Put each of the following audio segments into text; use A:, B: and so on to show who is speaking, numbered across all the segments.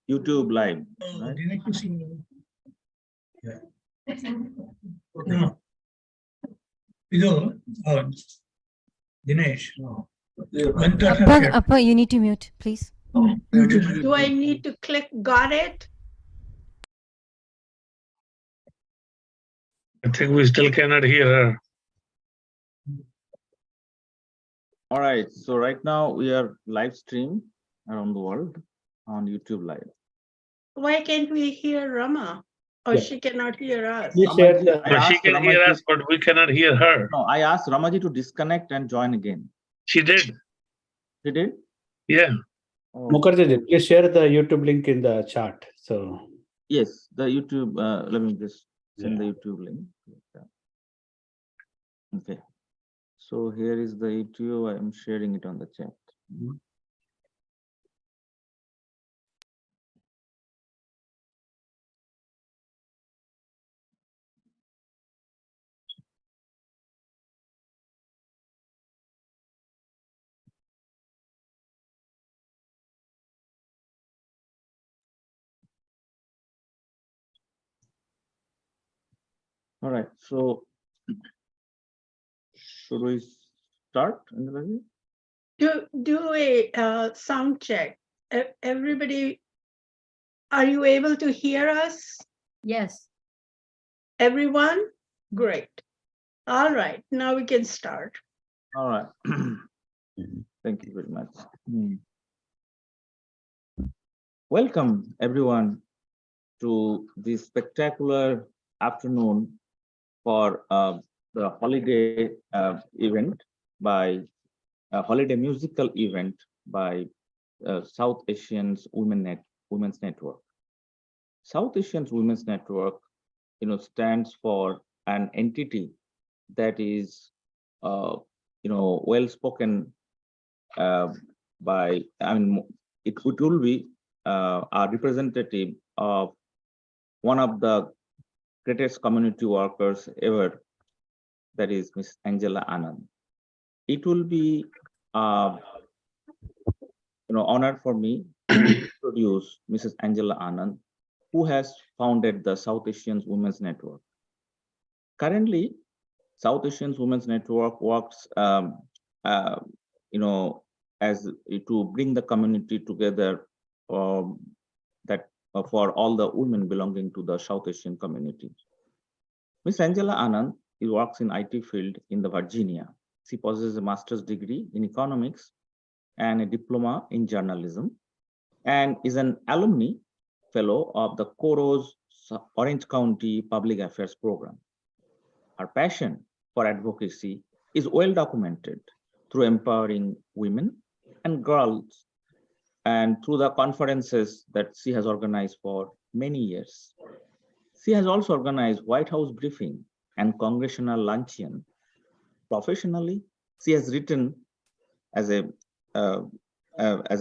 A: YouTube live, right?
B: No. Dinesh.
C: Appa, you need to mute, please.
D: Do I need to click got it?
E: I think we still cannot hear her.
A: All right, so right now we are live stream around the world on YouTube live.
D: Why can't we hear Rama? Or
B: Yeah.
D: she cannot hear us?
B: Please share the.
A: I
E: No, she
A: asked
E: can hear
A: Ramaji-
E: us, but we cannot hear her.
A: No, I asked Ramaji to disconnect and join again.
E: She did.
A: He did?
E: Yeah.
A: Oh,
B: Mukherjee, please share the YouTube link in the chat. So
A: yes, the YouTube, let me just send the YouTube link. Okay. So here is the YouTube, I am sharing it on the chat. All right, so should we start? Anybody?
D: Do a sound check. Everybody, are you able to hear us?
C: Yes.
D: Everyone? Great. All right, now we can start.
A: All right. Thank you very much. Welcome everyone to this spectacular afternoon for the holiday event by a holiday musical event by South Asians Women's Network. South Asians Women's Network, stands for an entity that is, well spoken by. I mean, it will be a representative of one of the greatest community workers ever, that is Miss Angela Anand. It will be honor for me to introduce Mrs. Angela Anand, who has founded the South Asians Women's Network. Currently, South Asians Women's Network works, as to bring the community together, for all the women belonging to the South Asian community. Miss Angela Anand works in IT field in the Virginia. She possesses a master's degree in economics and a diploma in journalism, and is an alumni fellow of the Coro's Orange County Public Affairs Program. Her passion for advocacy is well documented through empowering women and girls and through the conferences that she has organized for many years. She has also organized White House briefing and congressional luncheon. Professionally, she has written as a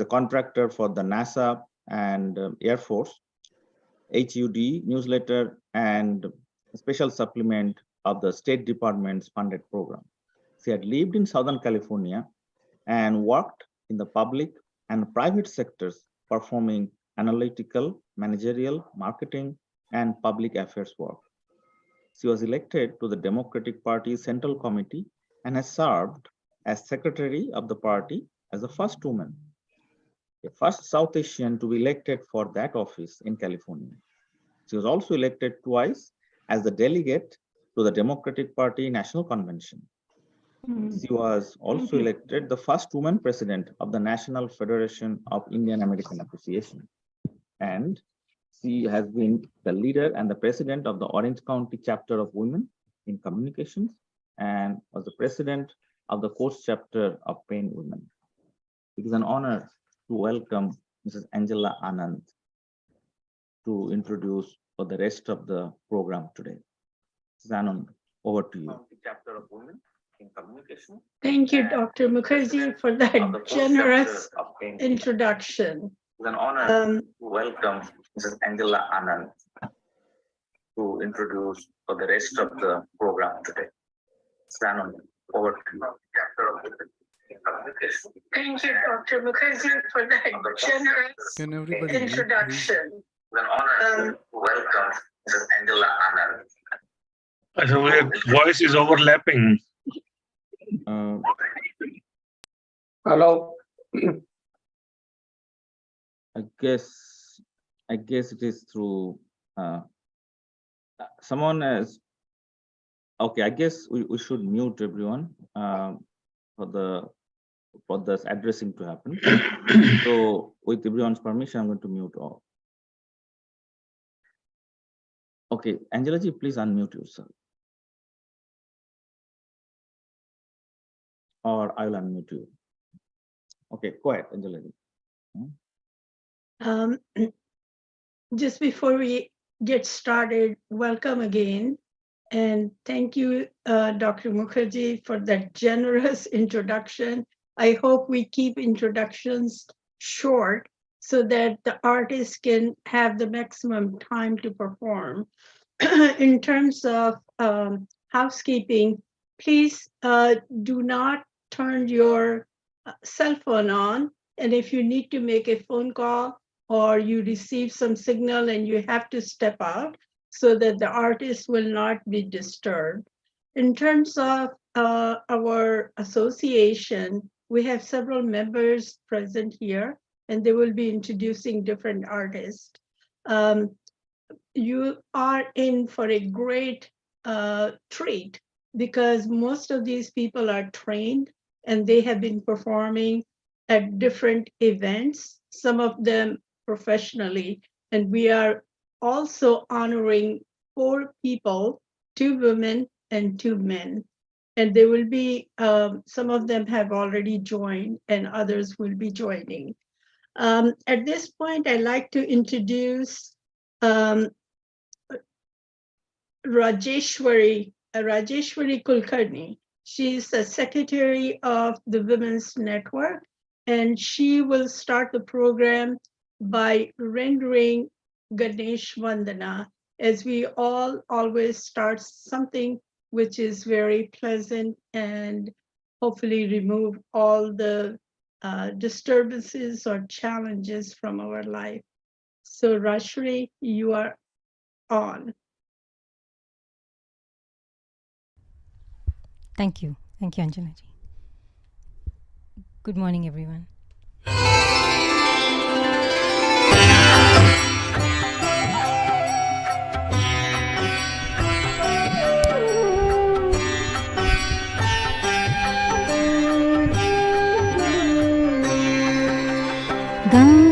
A: contractor for the NASA and Air Force, HUD newsletter, and a special supplement of the State Department's funded program. She had lived in Southern California and worked in the public and private sectors, performing analytical, managerial, marketing, and public affairs work. She was elected to the Democratic Party's Central Committee and has served as secretary of the party as the first woman, the first South Asian to be elected for that office in California. She was also elected twice as the delegate to the Democratic Party National Convention. She was also elected the first woman president of the National Federation of Indian American Association. And she has been the leader and the president of the Orange County chapter of Women in Communications, and was the president of the course chapter of Pain Women. It is an honor to welcome Mrs. Angela Anand to introduce for the rest of the program today. Mrs. Anand, over to you. Chapter of Women in Communication.
D: Thank you, Dr. Mukherjee, for that generous introduction.
A: It's an honor to welcome Mrs. Angela Anand to introduce for the rest of the program today. Mrs. Anand, over to you. Chapter of Women
D: Thank you, Dr. Mukherjee, for that generous
F: Can everybody mute, please?
D: introduction.
G: Welcome, Mrs. Angela Anand.
E: So your voice is overlapping.
A: Uh,
H: Hello.
A: I guess it is through someone has. Okay, I guess we should mute everyone for this addressing to happen. So with everyone's permission, I'm going to mute all. Okay, Angela ji, please unmute yourself. Or I will unmute you. Okay, quiet, Angela ji.
D: Just before we get started, welcome again. And thank you, Dr. Mukherjee, for that generous introduction. I hope we keep introductions short so that the artist can have the maximum time to perform. In terms of housekeeping, please do not turn your cell phone on. And if you need to make a phone call or you receive some signal and you have to step out so that the artist will not be disturbed. In terms of our association, we have several members present here and they will be introducing different artists. You are in for a great treat because most of these people are trained and they have been performing at different events, some of them professionally. And we are also honoring 4 people, 2 women and 2 men. And there will be, some of them have already joined and others will be joining. At this point, I'd like to introduce Rajeshwari Kulkarni. She's the secretary of the Women's Network, and she will start the program by rendering Ganesh Vandana, as we all always start something which is very pleasant and hopefully remove all the disturbances or challenges from our life. So Rashri, you are on.
C: Thank you. Thank you, Anjana ji. Good morning, everyone.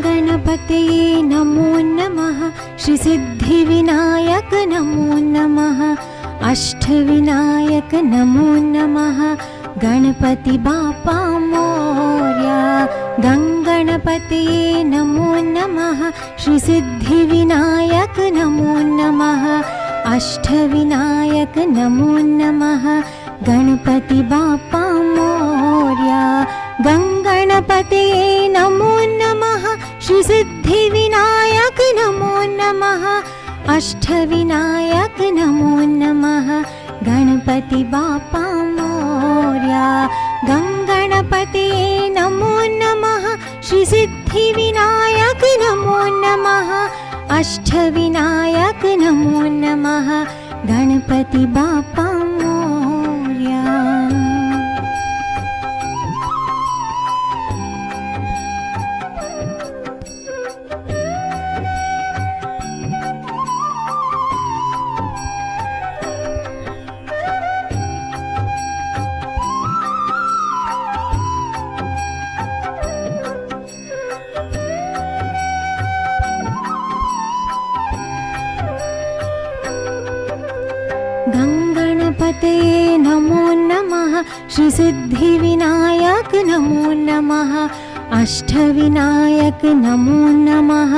C: गणपतये नमो नमः, श्री सिद्धिविनायक नमो नमः, अष्टविनायक नमो नमः, गणपति बापा मोर्या। गणपतये नमो नमः, श्री सिद्धिविनायक नमो नमः, अष्टविनायक नमो नमः, गणपति बापा मोर्या। गणपतये नमो नमः, श्री सिद्धिविनायक नमो नमः, अष्टविनायक नमो नमः, गणपति बापा मोर्या। गणपतये नमो नमः, श्री सिद्धिविनायक नमो नमः, अष्टविनायक नमो नमः, गणपति बापा मोर्या। गणपतये नमो नमः, श्री सिद्धिविनायक नमो नमः, अष्टविनायक नमो नमः,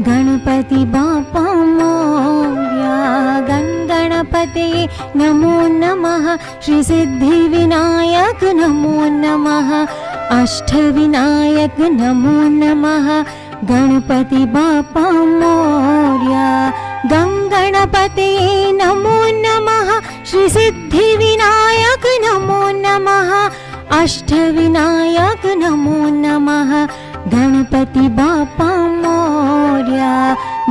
C: गणपति बापा मोर्या। गणपतये नमो नमः, श्री सिद्धिविनायक नमो नमः, अष्टविनायक नमो नमः, गणपति बापा मोर्या। गणपतये नमो नमः, श्री सिद्धिविनायक नमो नमः, अष्टविनायक नमो नमः गणपति बापा मोरया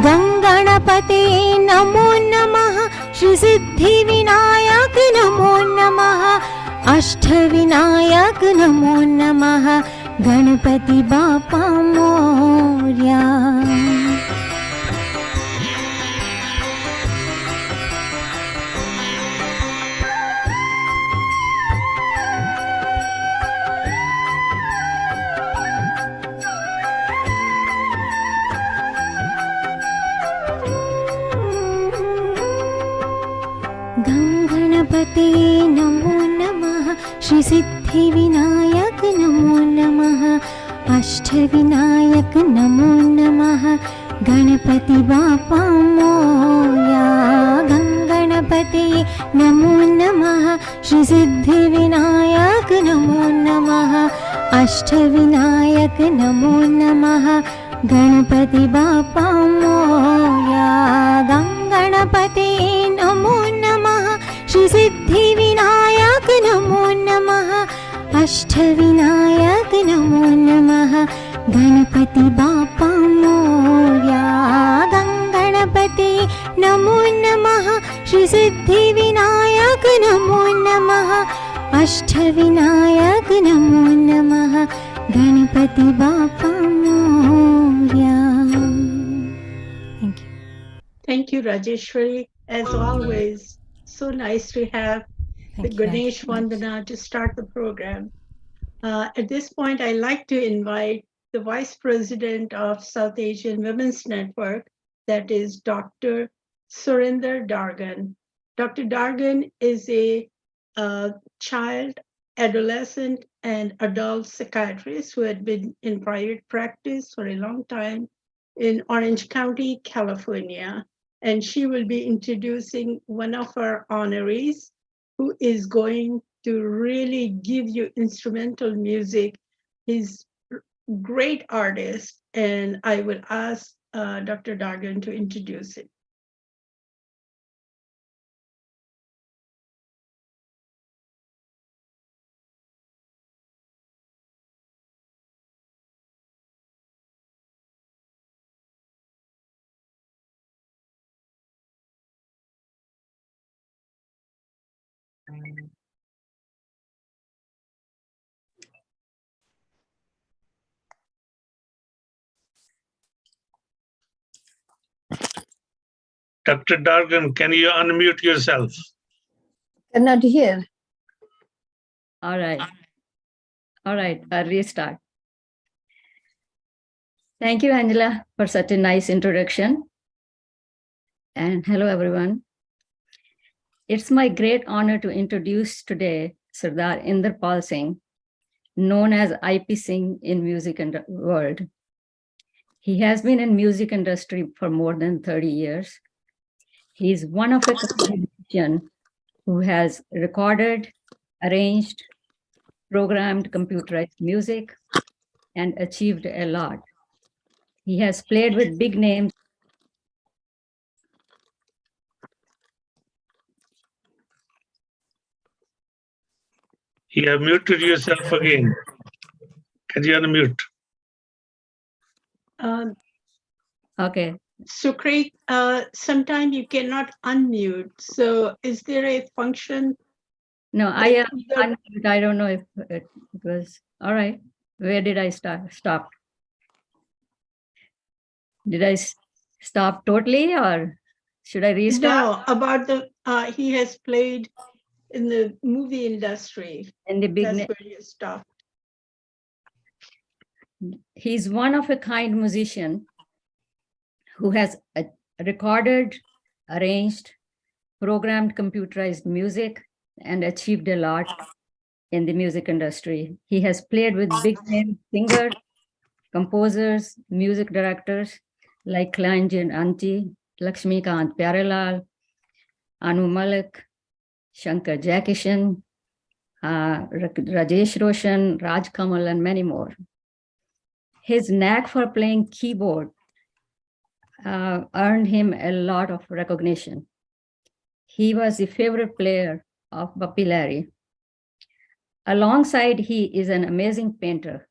C: गंगणपते नमो नमः श्री सिद्धि विनायक नमो नमः अष्टविनायक नमो नमः गणपति बापा मोरया। गणपते नमो नमः श्री सिद्धि विनायक नमो नमः अष्टविनायक नमो नमः गणपति बापा मोरया गणपते नमो नमः श्री सिद्धि विनायक नमो नमः अष्टविनायक नमो नमः गणपति बापा मोरया गणपते नमो नमः श्री सिद्धि विनायक नमो नमः अष्टविनायक नमो नमः गणपति बापा मोरया गणपते नमो नमः श्री सिद्धि विनायक नमो नमः अष्टविनायक नमो नमः गणपति बापा Morya. Thank you.
D: Thank you, Rajeshwari. As always, so nice to have the
C: Thank you.
D: Ganesh Vandana to start the program. At this point, I'd like to invite the Vice President of South Asian Women's Network, that is Dr. Surinder Dargan. Dr. Dargan is a child, adolescent, and adult psychiatrist who had been in private practice for a long time in Orange County, California. And she will be introducing one of our honorees who is going to really give you instrumental music. He's a great artist, and I will ask Dr. Dargan to introduce it.
E: Dr. Dargan, can you unmute yourself?
F: Cannot hear.
H: All right. All right, I'll restart. Thank you, Angela, for such a nice introduction. And hello, everyone. It's my great honor to introduce today Sardar Inderpal Singh, known as IP Singh in music and world. He has been in music industry for more than 30 years. He is one of a musician who has recorded, arranged, programmed computerized music, and achieved a lot. He has played with big names.
E: You have muted yourself again. Can you unmute?
H: Okay,
D: Sukrit, sometimes you cannot unmute. So is there a function?
H: no, I
D: that
H: I don't know if it was, all right. Where did I stop? Did I stop totally or should I restart?
D: No, about the, he has played in the movie industry.
H: In the
D: That's
H: beginning,
D: where you stopped.
H: he's one of a kind musician who has recorded, arranged, programmed computerized music, and achieved a lot in the music industry. He has played with big name singers, composers, music directors like Kalanjan Anti, Lakshmikant Pyarelal, Anu Malik, Shankar Jaikishan, Rajesh Roshan, Raj Kamal, and many more. His knack for playing keyboard earned him a lot of recognition. He was the favorite player of Bappi Lahiri. Alongside, he is an amazing painter.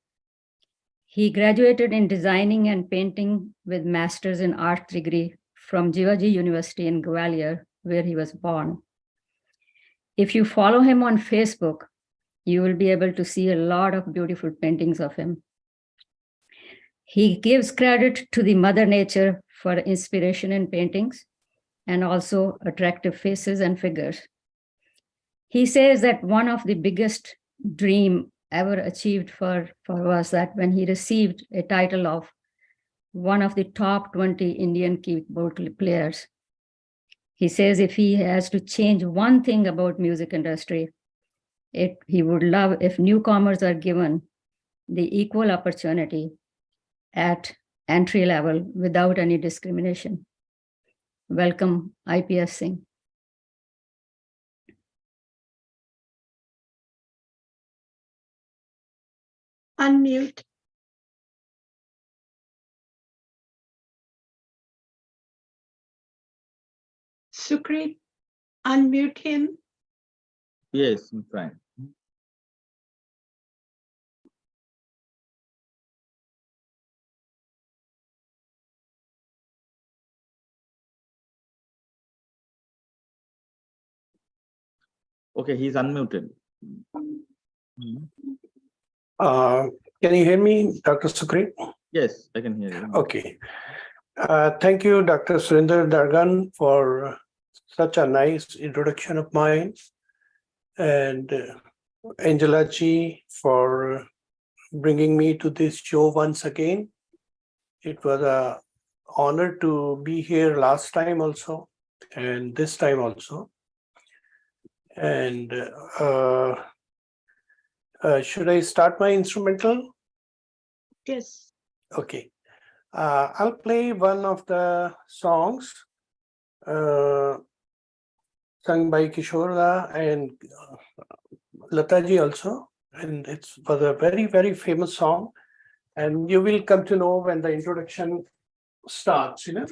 H: He graduated in designing and painting with Masters in Art degree from Jivaji University in Gwalior, where he was born. If you follow him on Facebook, you will be able to see a lot of beautiful paintings of him. He gives credit to the Mother Nature for inspiration in paintings and also attractive faces and figures. He says that one of the biggest dream ever achieved for was that when he received a title of one of the top 20 Indian keyboard players. He says if he has to change one thing about music industry, he would love if newcomers are given the equal opportunity at entry level without any discrimination. Welcome, IPS Singh.
D: Unmute. Sukrit, unmute him.
A: Yes, I'm trying. Okay, he's unmuted.
I: Can you hear me, Dr. Sukrit?
A: Yes, I can hear you.
I: Okay. Thank you, Dr. Surinder Dargan, for such a nice introduction of mine, and Angela Ji for bringing me to this show once again. It was an honor to be here last time also, and this time also. And should I start my instrumental?
D: Yes.
I: Okay. I'll play one of the songs sung by Kishore and Lataji also. And it was a very, very famous song. And you will come to know when the introduction starts, you know.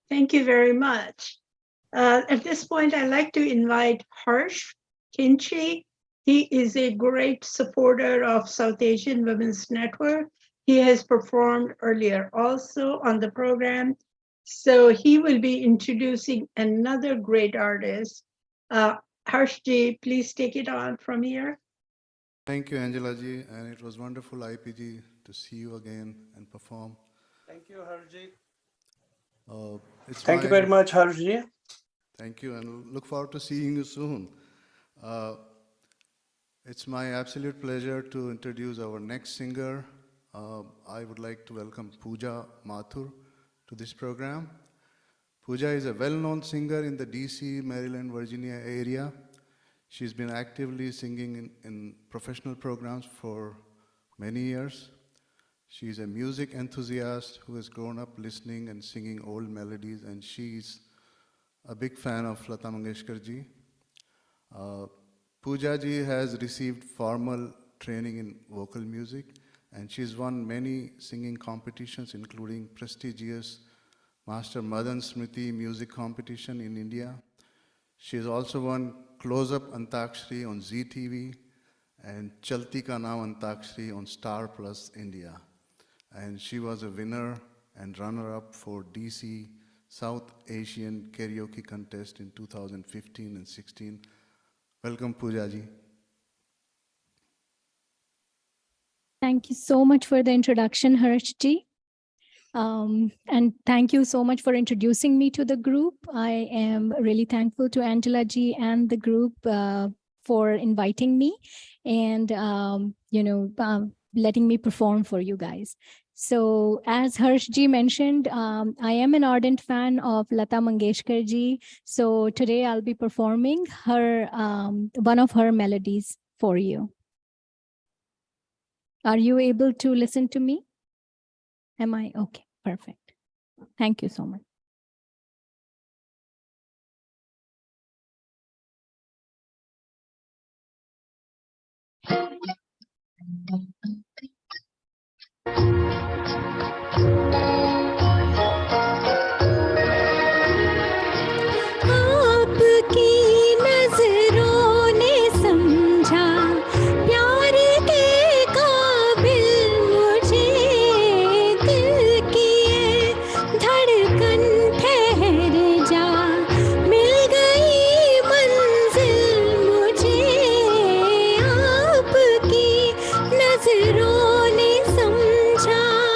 D: Thank you very much. At this point, I'd like to invite Harsh Kinchi. He is a great supporter of South Asian Women's Network. He has performed earlier also on the program. So he will be introducing another great artist. Harshji, please take it on from here.
J: Thank you, Angela ji, and it was wonderful, IPG, to see you again and perform.
I: Thank you, Harji.
J: It's
I: Thank you
J: my-
I: very much, Harji.
J: Thank you, and look forward to seeing you soon. It's my absolute pleasure to introduce our next singer. I would like to welcome Pooja Mathur to this program. Pooja is a well-known singer in the DC, Maryland, Virginia area. She's been actively singing in professional programs for many years. She's a music enthusiast who has grown up listening and singing old melodies, and she's a big fan of Lata Mangeshkar ji. Pooja ji has received formal training in vocal music, and she's won many singing competitions, including prestigious Master Madan Smriti music competition in India. She has also won Close-Up Antakshri on ZTV and Chalti Ka Naam Antakshri on Star Plus India. And she was a winner and runner-up for DC South Asian Karaoke Contest in 2015 and 16. Welcome, Pooja ji.
K: Thank you so much for the introduction, Harshji. And thank you so much for introducing me to the group. I am really thankful to Angela ji and the group for inviting me and letting me perform for you guys. So as Harshji mentioned, I am an ardent fan of Lata Mangeshkar ji. So today I'll be performing her one of her melodies for you. Are you able to listen to me? Am I okay? Perfect. Thank you so much.
C: आपकी नजरों ने समझा प्यार के काबिल मुझे दिल की ये धड़कन ठहर जा मिल गई मंजिल मुझे आपकी नजरों ने समझा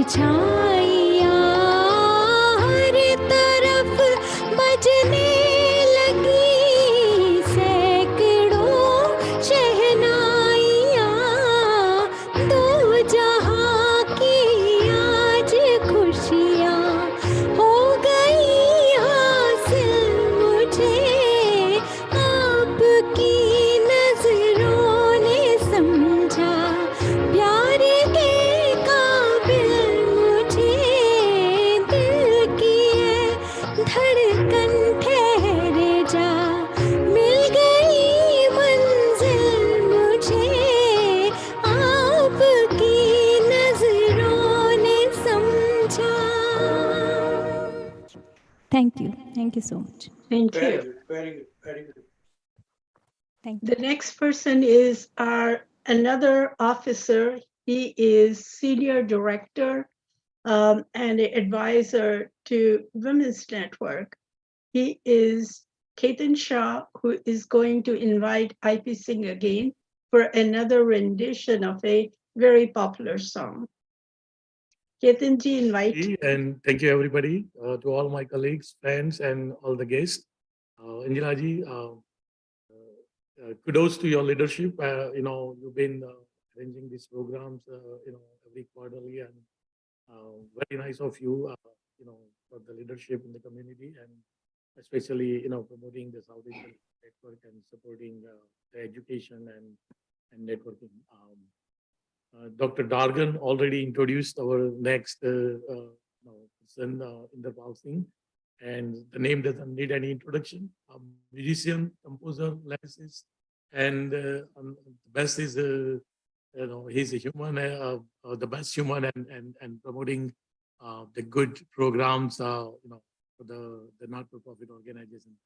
C: परछाइयाँ हर तरफ बजने लगी, सैकड़ों शहनाइयाँ, दो जहाँ की आज खुशियाँ हो गई हासिल मुझे, आपकी नजरों ने समझा प्यार के काबिल मुझे, दिल की है धड़कन ठहरे जा, मिल गई मंजिल मुझे, आपकी नजरों ने समझा. Thank you so much.
D: Thank
I: Very
D: you.
I: good, very good, very good.
K: Thank you.
D: The next person is another officer. He is Senior Director and advisor to Women's Network. He is Ketan Shah, who is going to invite IP Singh again for another rendition of a very popular song. Ketan ji, invite.
L: And thank you everybody, to all my colleagues, friends, and all the guests. Angela ji, kudos to your leadership. You've been arranging these programs, every quarterly, and very nice of you, for the leadership in the community, and especially, promoting the South Asian network and supporting the education and networking. Dr. Dargan already introduced our next person in the Singh, and the name doesn't need any introduction. A musician, composer, lyricist, and the best is he's a human, the best human, and promoting the good programs, for the not-for-profit organization.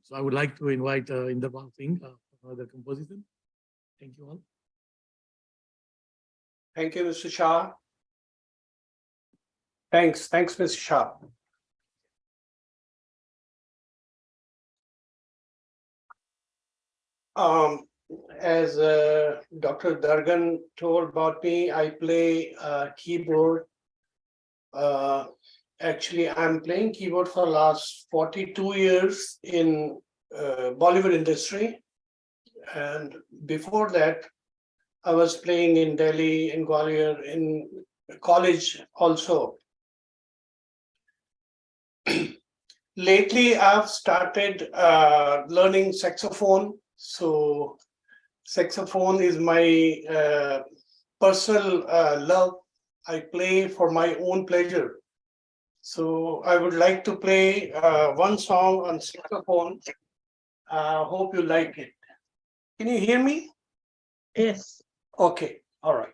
L: So I would like to invite Inderpal Singh for another composition. Thank you all.
I: Thank you, Mr. Shah. Thanks, Mr. Shah. As Dr. Dargan told about me, I play keyboard. Actually, I'm playing keyboard for the last 42 years in Bollywood industry. And before that, I was playing in Delhi, in Gwalior, in college also. Lately, I've started learning saxophone. So saxophone is my personal love. I play for my own pleasure. So I would like to play one song on saxophone. Hope you like it. Can you hear me?
D: Yes.
I: Okay, all right.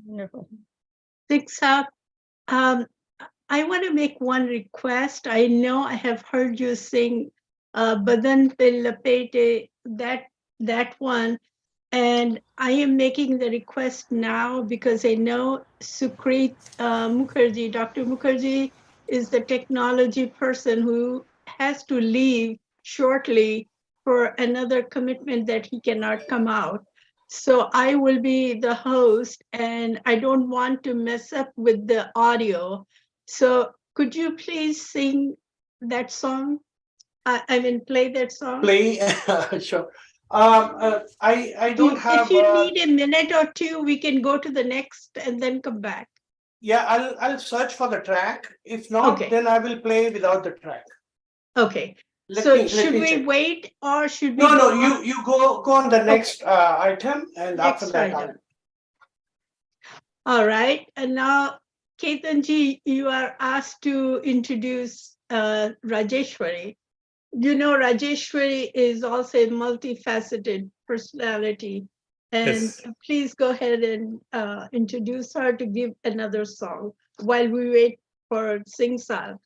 H: Wonderful.
D: Sing South, I want to make one request. I know I have heard you sing Badan Pe Lapete, that one. And I am making the request now because I know Sukrit Mukherjee, Dr. Mukherjee is the technology person who has to leave shortly for another commitment that he cannot come out. So I will be the host and I don't want to mess up with the audio. So could you please sing that song? I mean, play that song.
I: Play, sure. I don't have.
D: If you need a minute or two, we can go to the next and then come back.
I: Yeah, I'll search for the track. If not,
D: Okay.
I: then I will play without the track.
D: Okay.
I: Let
D: Should
I: me
D: we
I: check.
D: wait or should we?
I: No,
D: go on?
I: you go on the next item, and after
D: Next
I: that,
D: item. All right. And now, Ketanji, you are asked to introduce Rajeshwari. You know, Rajeshwari is also a multifaceted personality. And
L: Yes.
D: please go ahead and introduce her to give another song while we wait for Sing Sal.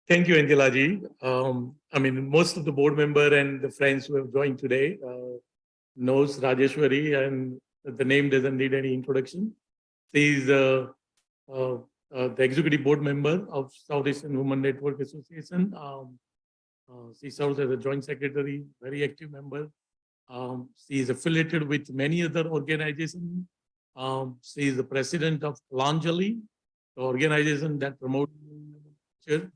L: Thank you, Angela ji. I mean, most of the board member and the friends who have joined today knows Rajeshwari, and the name doesn't need any introduction. She is the executive board member of South Asian Women Network Association. She serves as a joint secretary, very active member. She is affiliated with many other organizations. She is the president of Kalanjali, the organization that promotes culture.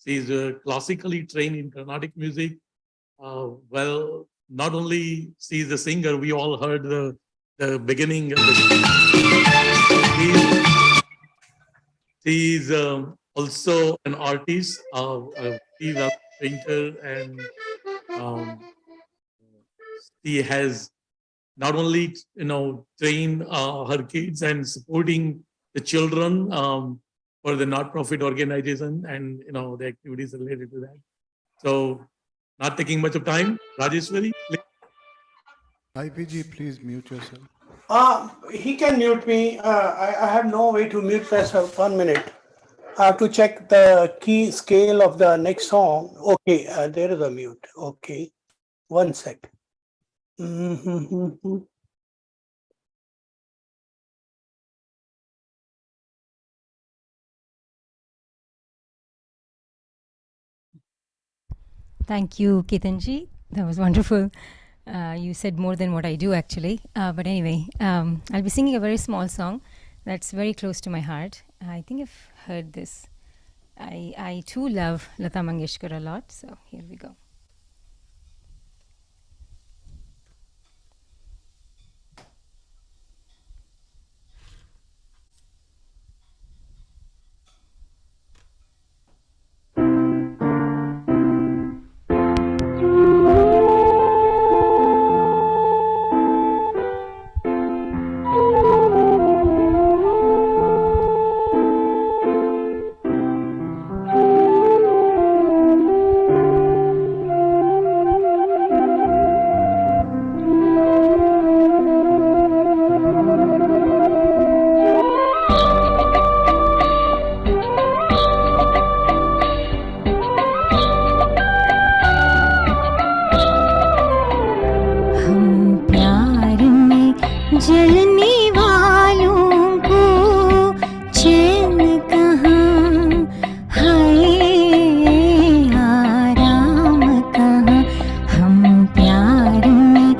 L: She is classically trained in Carnatic music. Well, not only she is a singer, we all heard the beginning of she is also an artist, a painter, and she has not only trained her kids and supporting the children for the not-profit organization and the activities related to that. So, not taking much of time, Rajeshwari, please.
J: IPG, please mute yourself.
I: he can mute me. I have no way to mute myself. 1 minute. I have to check the key scale of the next song. Okay, there is a mute. Okay, 1 sec.
C: Thank you, Ketanji. That was wonderful. You said more than what I do, actually. But anyway, I'll be singing a very small song that's very close to my heart. I think I've heard this. I too love Lata Mangeshkar a lot, so here we go. जलने वालों को चैन कहाँ, हाय आराम कहाँ, हम प्यार में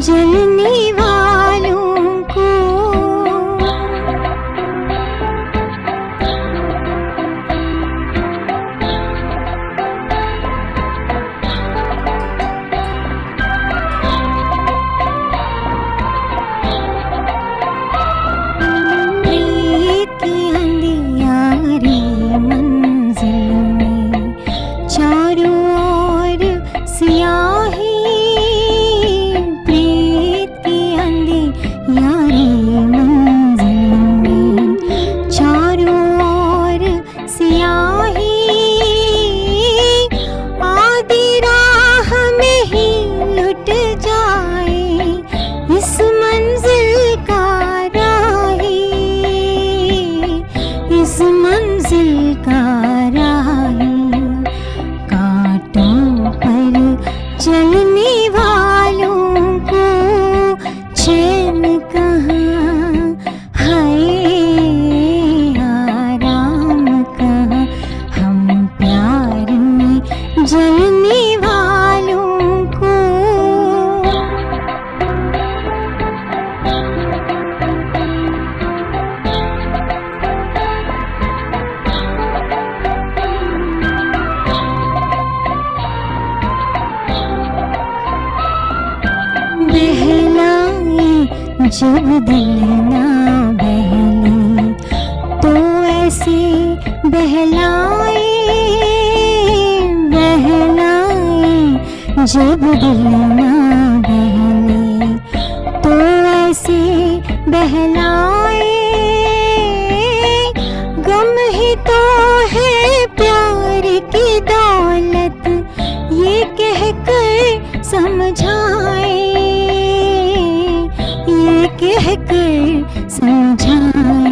C: जलने वालों को।
M: जलने वालों को चैन कहाँ, हाय आराम कहाँ, हम प्यार में जलने वालों को। बहलाए जब दिल ना बहले तो ऐसे बहलाए, बहलाए जब दिल ना बहले तो ऐसे बहलाए। गम ही तो है प्यार की दौलत, ये कहकर समझाए, ये कहकर समझाए।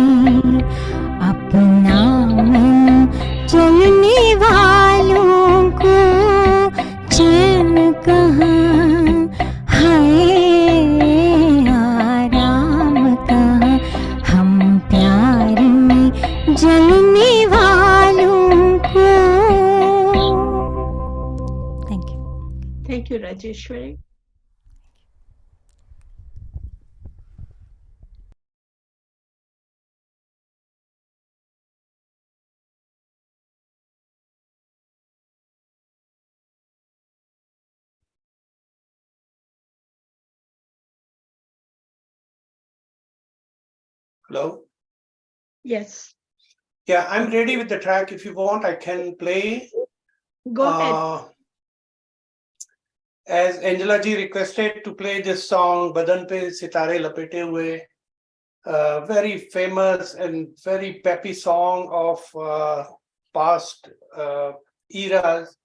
M: अपना मन चलने वालों को चैन कहाँ, हाय आराम कहाँ, हम प्यार में जलने वालों को। Thank you.
D: Thank you, Rajeshwari.
I: Hello?
D: Yes,
I: Yeah, I'm ready with the track. If you want, I can play.
D: go ahead.
I: As Angela ji requested to play this song, Badan Pe Sitare Lapete Hue, very famous and very peppy song of past eras.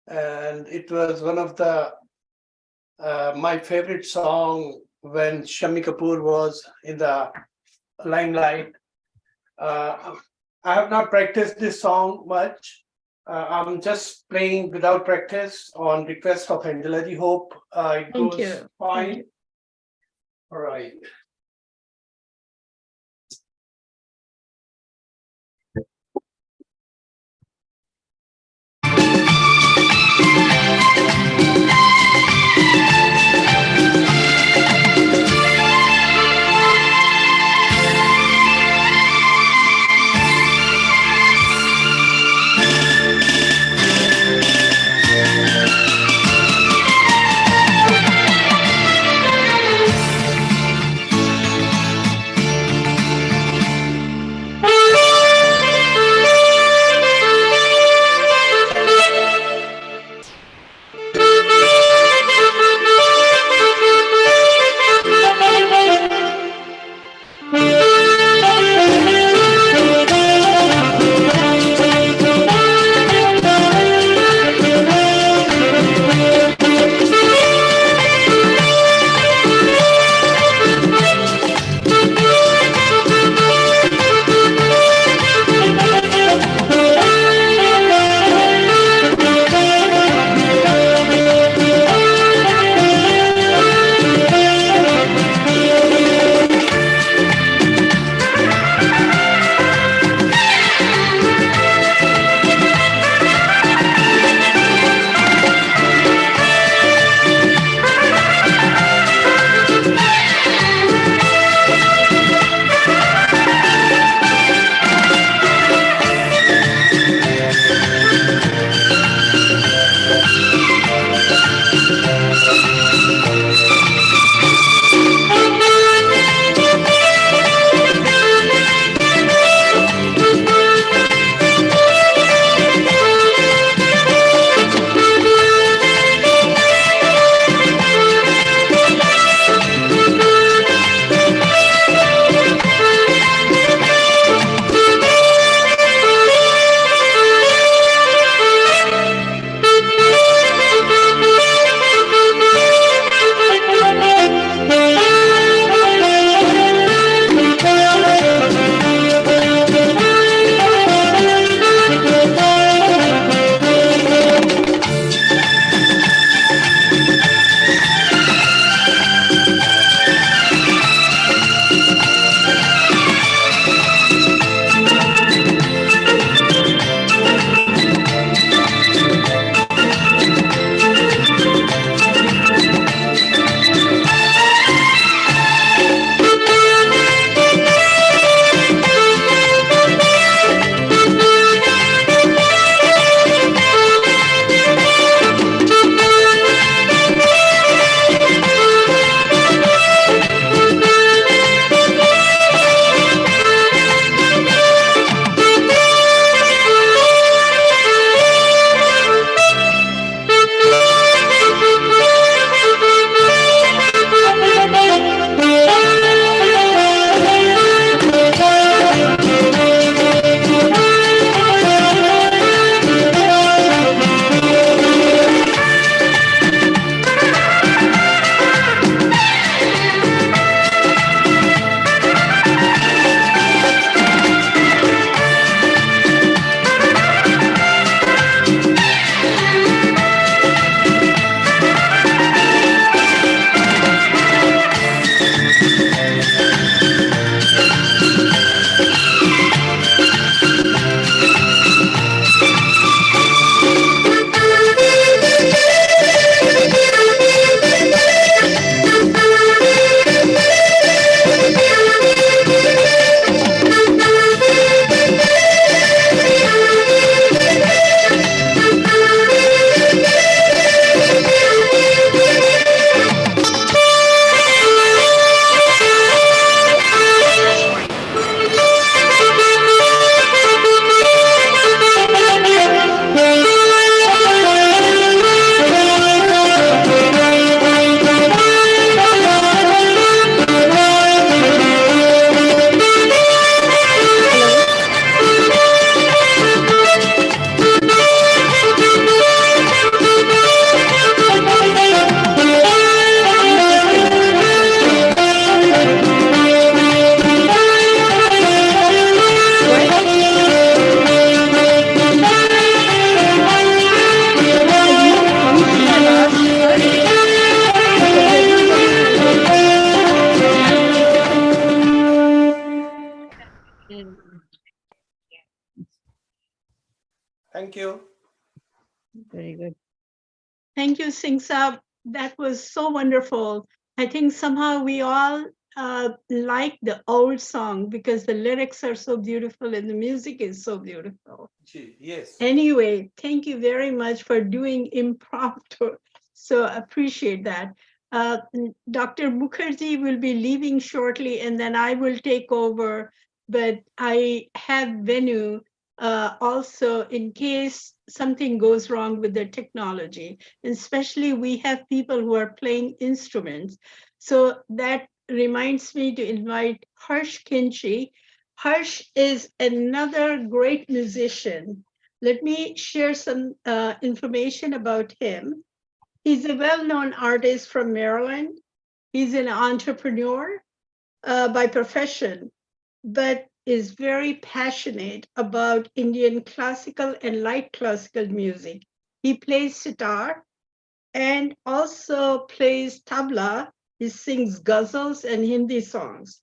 I: And it was one of the my favorite song when Shami Kapoor was in the limelight. I have not practiced this song much. I'm just playing without practice on request of Angela ji. Hope it
D: Thank
I: goes
D: you.
I: fine.
D: Thank you.
I: All right. Thank you.
H: Very good.
D: Thank you, Singh Saab. That was so wonderful. I think somehow we all like the old song because the lyrics are so beautiful and the music is so beautiful.
I: Yes.
D: Anyway, thank you very much for doing impromptu. So appreciate that. Dr. Mukherjee will be leaving shortly and then I will take over, but I have Venu also in case something goes wrong with the technology. And especially we have people who are playing instruments. So that reminds me to invite Harsh Kinchi. Harsh is another great musician. Let me share some information about him. He's a well-known artist from Maryland. He's an entrepreneur by profession, but is very passionate about Indian classical and light classical music. He plays sitar and also plays tabla. He sings ghazals and Hindi songs.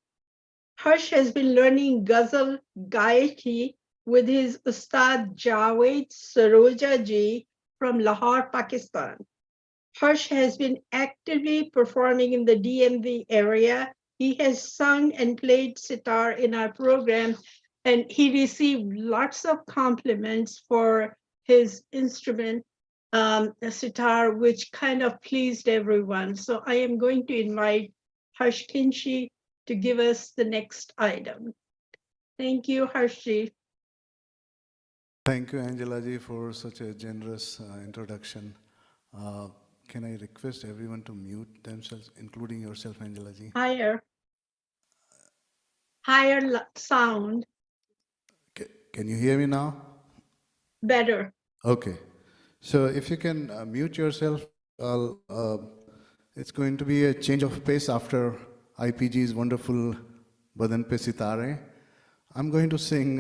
D: Harsh has been learning ghazal gaiki with his Ustad Javed Saroja ji from Lahore, Pakistan. Harsh has been actively performing in the DMV area. He has sung and played sitar in our program, and he received lots of compliments for his instrument, the sitar, which kind of pleased everyone. So I am going to invite Harsh Kinchi to give us the next item. Thank you, Harshji.
J: Thank you, Angela ji, for such a generous introduction. Can I request everyone to mute themselves, including yourself, Angela ji?
D: Higher sound.
J: Can you hear me now?
D: Better.
J: Okay. So if you can mute yourself, it's going to be a change of pace after IPG's wonderful Badan Pe Sitare. I'm going to sing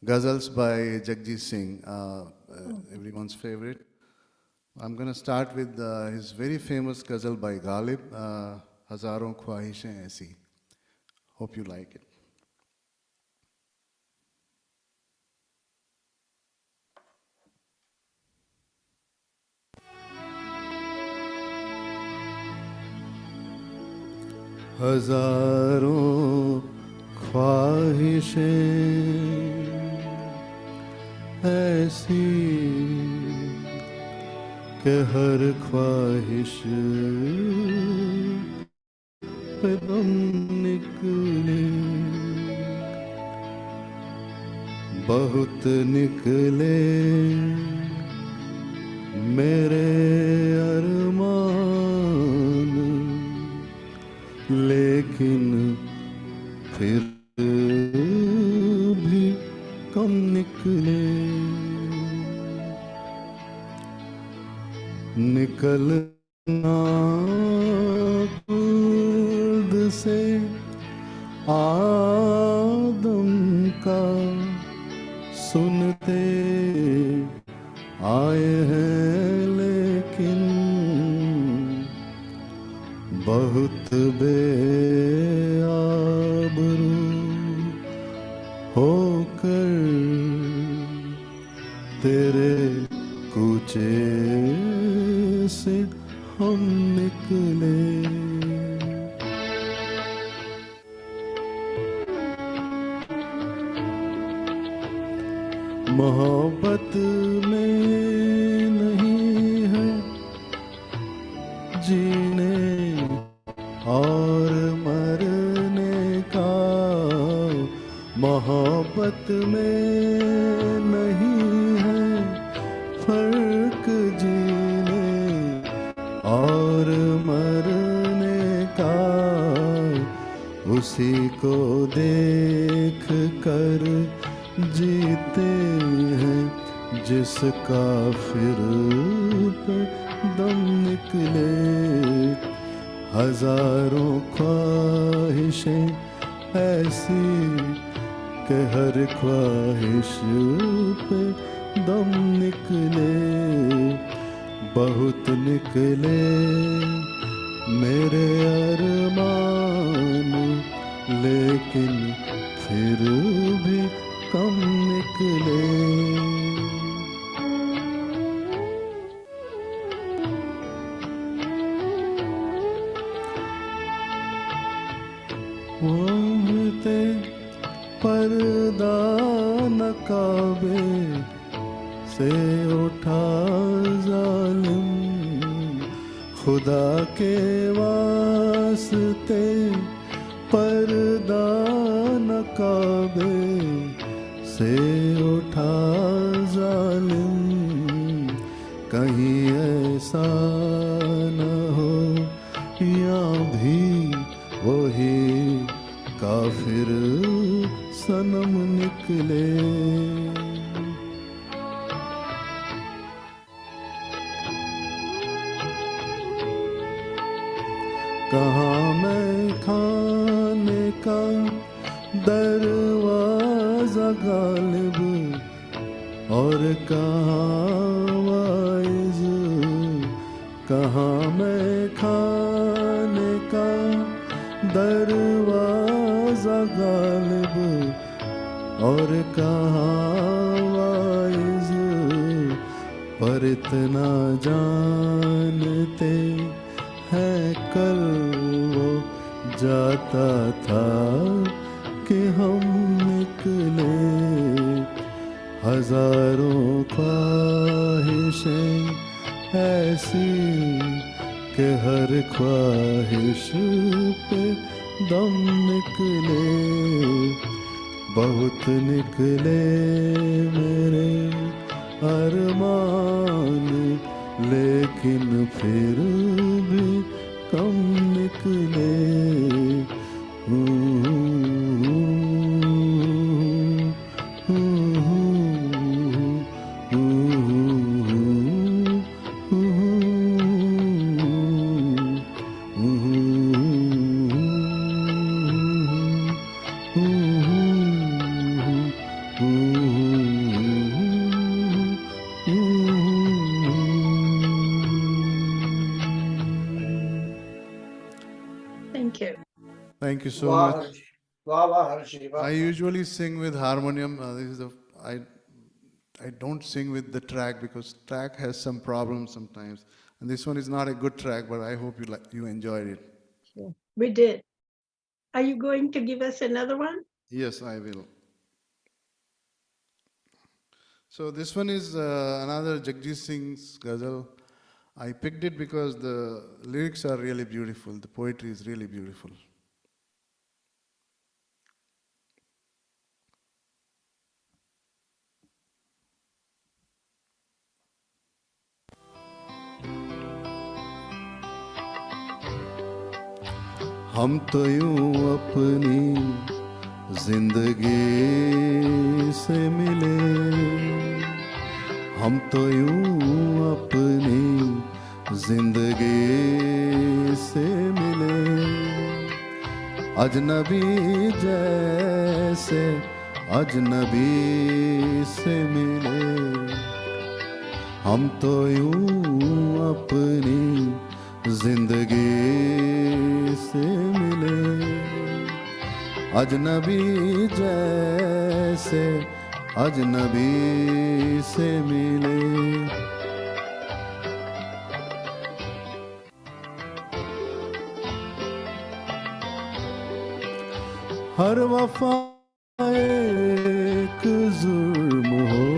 J: ghazals by Jagjit Singh, everyone's favorite. I'm going to start with his very famous ghazal by Ghalib, Hazaron Khwahishein Aisi. Hope you like it. हजारों ख्वाहिशें ऐसी कि हर ख्वाहिश पे दम निकले बहुत निकले मेरे अरमान लेकिन फिर भी कम निकले निकलना खुद से आदम का सुनते आए हैं लेकिन बहुत बेआबरू होकर तेरे कूचे से हम निकले मोहब्बत में नहीं है जीने और मरने का मोहब्बत में नहीं है फर्क जीने और मरने का उसी को देख कर जीते हैं जिसका फिर पे दम निकले हजारों ख्वाहिशें ऐसी कि हर ख्वाहिश पे दम निकले बहुत निकले मेरे अरमान लेकिन फिर भी कम निकले वो उम्रते पर्दा नकाबे से उठा जालिम, खुदा के वास्ते पर्दा नकाबे से उठा जालिम, कहीं ऐसा न हो या भी वही काफिर सनम निकले। कहाँ मैं खाने का दरवाजा गालिब और कहाँ वाइज, कहाँ मैं खाने का दरवाजा गालिब और कहाँ वाइज, पर इतना जानते हैं कल वो जाता था कि हम निकले, हजारों ख्वाहिशें ऐसी कि हर ख्वाहिश पे दम निकले, बहुत निकले मेरे अरमान, लेकिन फिर भी कम निकले।
D: Thank you.
J: Thank you so
I: Wow,
J: much.
I: Harshi. Wow, wow, Harshi. Wow,
J: I
I: wow.
J: usually sing with harmonium. This is the I don't sing with the track because track has some problems sometimes, and this one is not a good track. But I hope you enjoyed it.
D: Sure. We did. Are you going to give us another one?
J: Yes, I will. So this one is another Jagjit Singh's ghazal. I picked it because the lyrics are really beautiful. The poetry is really beautiful. हम तो यूं अपनी जिंदगी से मिले, हम तो यूं अपनी जिंदगी से मिले, अजनबी जैसे अजनबी से मिले, हम तो यूं अपनी जिंदगी से मिले, अजनबी जैसे अजनबी से मिले। हर वफा एक जुर्म हो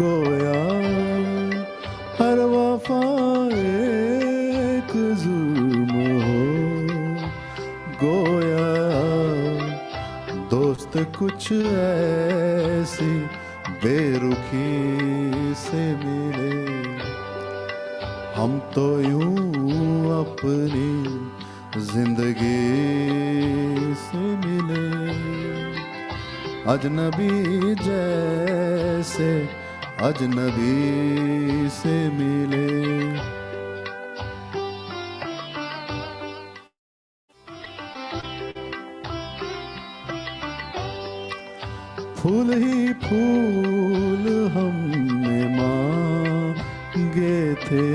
J: गोया, हर वफा एक जुर्म हो गोया, दोस्त कुछ ऐसी बेरुखी से मिले, हम तो यूं अपनी जिंदगी से मिले, अजनबी जैसे अजनबी से मिले। फूल ही फूल हमने मांगे थे,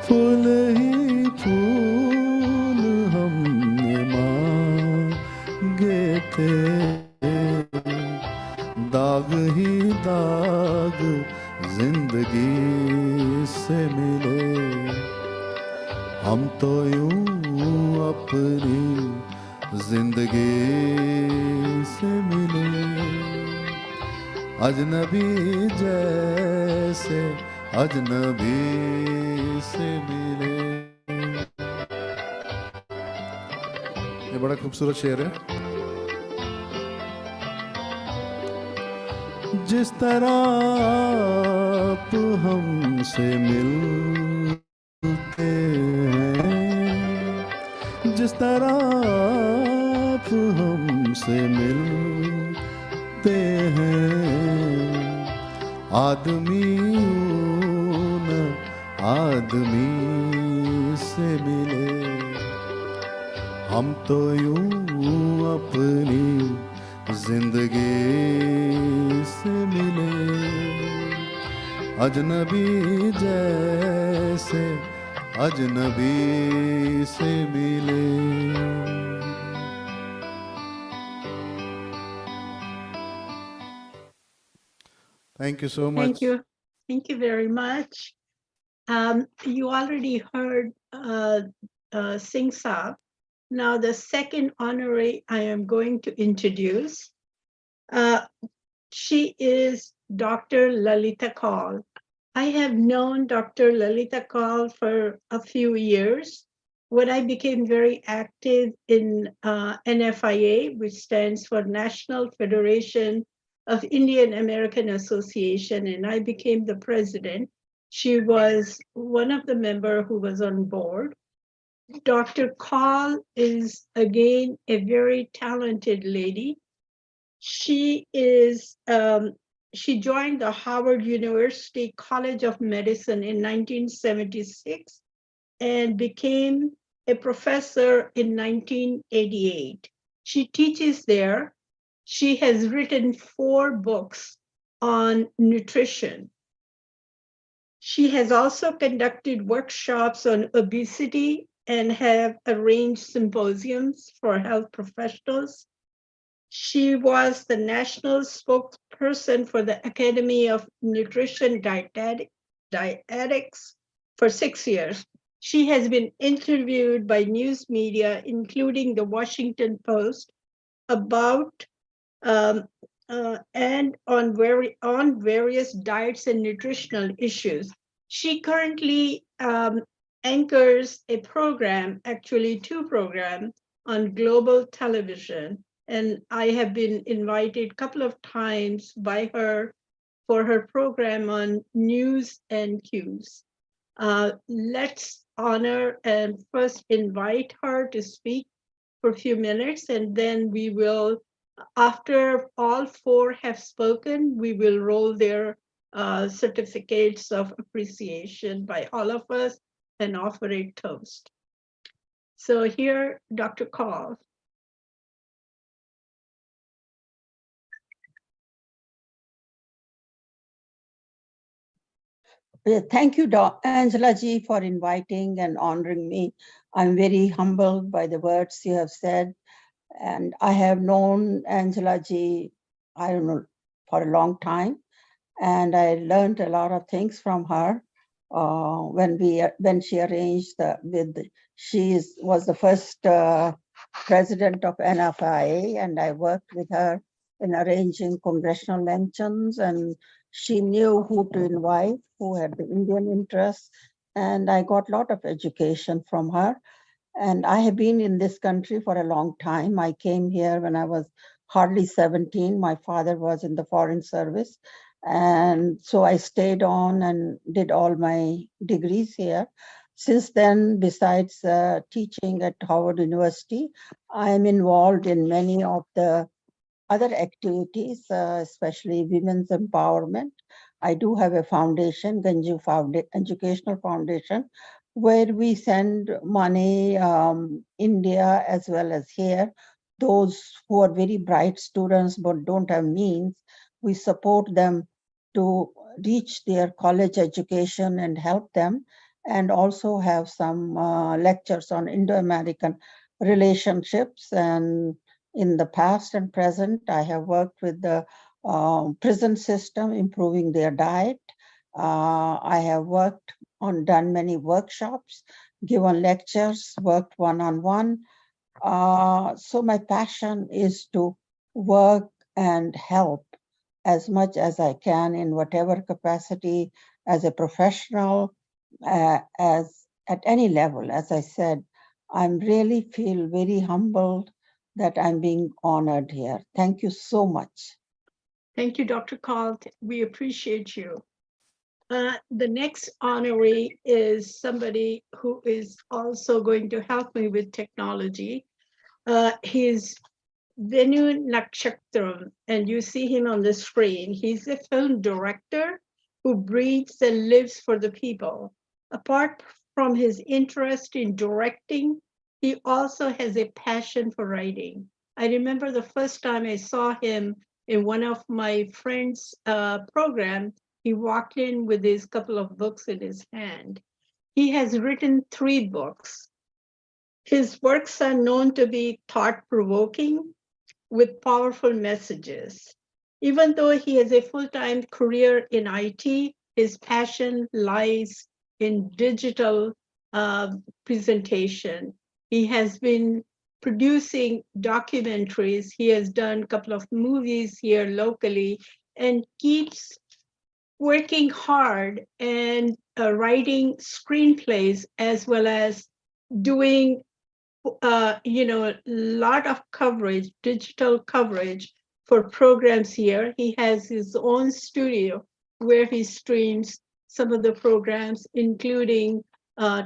J: फूल ही फूल हमने मांगे थे, दाग ही दाग जिंदगी से मिले, हम तो यूं अपनी जिंदगी से मिले, अजनबी जैसे अजनबी से मिले। ये बड़ा खूबसूरत शेर है। जिस तरह आप हमसे मिलते हैं, जिस तरह आप हमसे मिलते हैं, आदमी न आदमी से मिले, हम तो यूं अपनी जिंदगी से मिले, अजनबी जैसे अजनबी से मिले। Thank you so much.
D: Thank you very much. You already heard Singh Saab. Now the second honoree I am going to introduce. She is Dr. Lalita Kaul. I have known Dr. Lalita Kaul for a few years when I became very active in NFIA, which stands for National Federation of Indian American Association, and I became the president. She was one of the members who was on board. Dr. Kaul is, again, a very talented lady. She joined the Harvard University College of Medicine in 1976 and became a professor in 1988. She teaches there. She has written 4 books on nutrition. She has also conducted workshops on obesity and have arranged symposiums for health professionals. She was the national spokesperson for the Academy of Nutrition Dietetics for 6 years. She has been interviewed by news media, including the Washington Post, about and on various diets and nutritional issues. She currently anchors a program, actually 2 programs, on global television. And I have been invited a couple of times by her for her program on news and cues. Let's honor and first invite her to speak for a few minutes, and then we will, after all 4 have spoken, we will roll their certificates of appreciation by all of us and offer a toast. So here, Dr. Kaul.
F: Thank you, Angela Ji, for inviting and honoring me. I'm very humbled by the words you have said. And I have known Angela Ji, I don't know, for a long time. And I learned a lot of things from her when she arranged was the first president of NFIA, and I worked with her in arranging congressional luncheons, and she knew who to invite, who had the Indian interests, and I got a lot of education from her. And I have been in this country for a long time. I came here when I was hardly 17. My father was in the Foreign Service. And so I stayed on and did all my degrees here. Since then, besides teaching at Howard University, I am involved in many of the other activities, especially women's empowerment. I do have a foundation, Ganju Educational Foundation, where we send money, India as well as here. Those who are very bright students but don't have means, we support them to reach their college education and help them, and also have some lectures on Indo-American relationships. And in the past and present, I have worked with the prison system, improving their diet. I have worked done many workshops, given lectures, worked one-on-one. So my passion is to work and help as much as I can in whatever capacity as a professional, as at any level. As I said, I really feel very humbled that I'm being honored here. Thank you so much.
D: Thank you, Dr. Kaul. We appreciate you. The next honoree is somebody who is also going to help me with technology. He's Venu Nakshatram, and you see him on the screen. He's a film director who breathes and lives for the people. Apart from his interest in directing, he also has a passion for writing. I remember the first time I saw him in one of my friends' program, he walked in with his couple of books in his hand. He has written 3 books. His works are known to be thought-provoking with powerful messages. Even though he has a full-time career in IT, his passion lies in digital presentation. He has been producing documentaries. He has done a couple of movies here locally and keeps working hard and writing screenplays as well as doing lot of coverage, digital coverage for programs here. He has his own studio where he streams some of the programs, including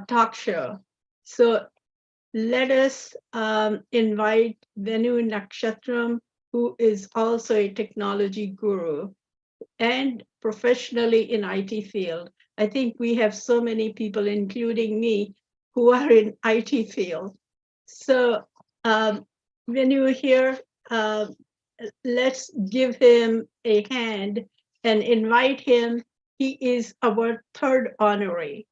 D: talk show. So let us invite Venu Nakshatram, who is also a technology guru and professionally in IT field. I think we have so many people, including me, who are in IT field. So when you hear, let's give him a hand and invite him. He is our 3rd honoree.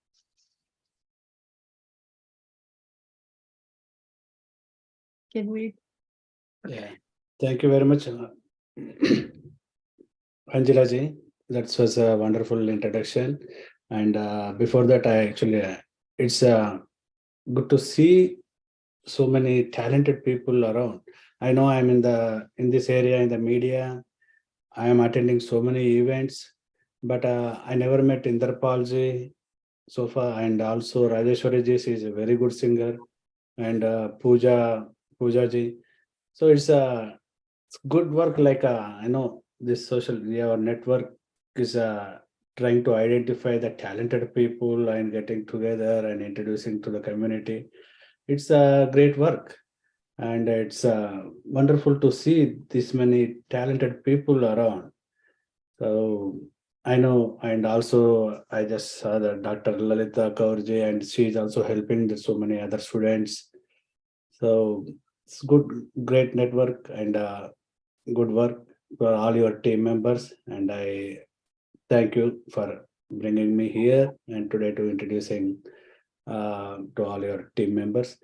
D: Can we?
B: Yeah, thank you very much, Angela ji. That was a wonderful introduction. And before that, it's good to see so many talented people around. I know I'm in this area in the media. I am attending so many events, but I never met Inderpal ji so far, and also Rajeshwari ji. She is a very good singer, and Pooja ji. So it's good work. Like I know this social media network is trying to identify the talented people and getting together and introducing to the community. It's a great work, and it's wonderful to see this many talented people around. So I know, and also I just saw that Dr. Lalita Kaurji, and she is also helping so many other students. So it's great network and good work for all your team members. And I thank you for bringing me here and today to introducing to all your team members.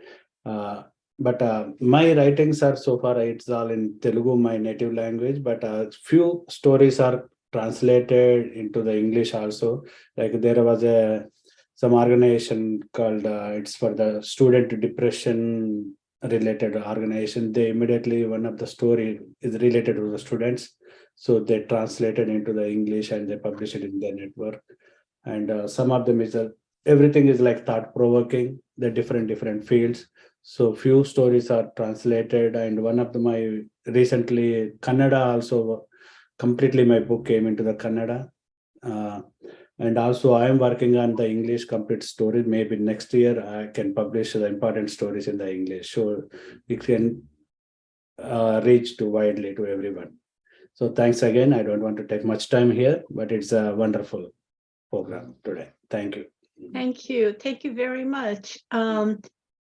B: But my writings are so far, it's all in Telugu, my native language, but few stories are translated into the English also. Like there was some organization called, it's for the student depression related organization. They immediately, one of the story is related to the students. So they translated into the English and they publish it in their network. And some of them is everything is like thought provoking, the different fields. So few stories are translated, and one of my recently Kannada also completely my book came into the Kannada. And also I am working on the English complete story. Maybe next year I can publish the important stories in the English, so it can reach to widely to everyone. So thanks again. I don't want to take much time here, but it's a wonderful program today. Thank you.
D: Thank you. Thank you very much.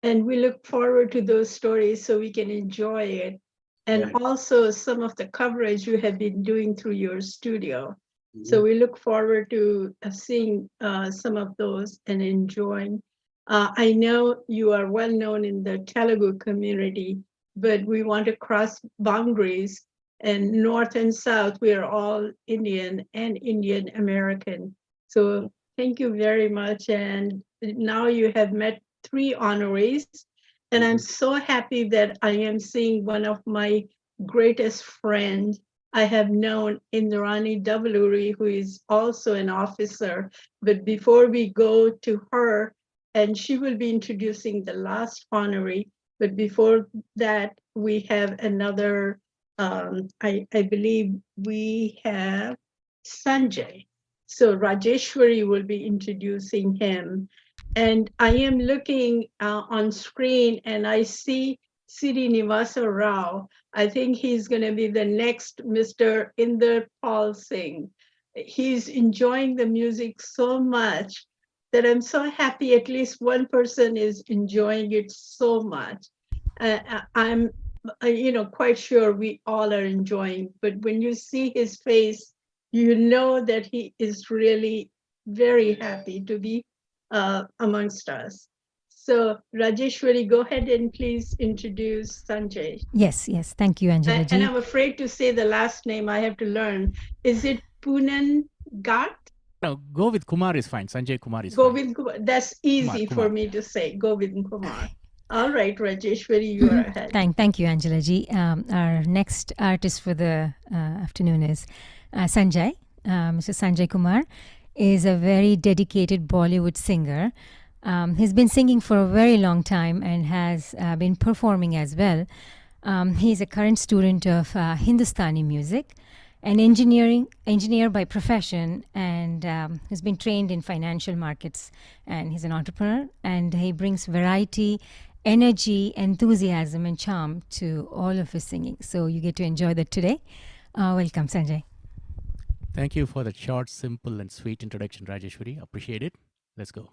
D: And we look forward to those stories so we can enjoy it. And
B: Right.
D: also some of the coverage you have been doing through your studio. So we look forward to seeing some of those and enjoying. I know you are well known in the Telugu community, but we want to cross boundaries, and North and South, we are all Indian and Indian American. So Thank you very much. And now you have met 3 honorees. And I'm so happy that I am seeing one of my greatest friends I have known, Indrani Davluri, who is also an officer. But before we go to her, and she will be introducing the last honoree, but before that, we have another, I believe we have Sanjay. So Rajeshwari will be introducing him. And I am looking on screen and I see Srinivasa Rao. I think he's going to be the next Mr. Inder Paul Singh. He's enjoying the music so much that I'm so happy at least one person is enjoying it so much. I'm quite sure we all are enjoying, but when you see his face, you know that he is really very happy to be amongst us. So Rajeshwari, go ahead and please introduce Sanjay.
C: Yes, thank you, Angela
D: And
C: ji.
D: I'm afraid to say the last name, I have to learn. Is it Punan Gat?
N: No, go with Kumar is fine. Sanjay Kumar is fine.
D: Govind Kumar. That's easy
N: Kumar.
D: for me to say. Govind Kumar. All right, Rajeshwari, you are ahead.
C: Thank you, Angela ji. Our next artist for the afternoon is Sanjay. Mr. Sanjay Kumar is a very dedicated Bollywood singer. He's been singing for a very long time and has been performing as well. He's a current student of Hindustani music, an engineer by profession, and has been trained in financial markets, and he's an entrepreneur, and he brings variety, energy, enthusiasm, and charm to all of his singing. So you get to enjoy that today. Welcome, Sanjay.
N: Thank you for that short, simple, and sweet introduction, Rajeshwari. Appreciate it. Let's go.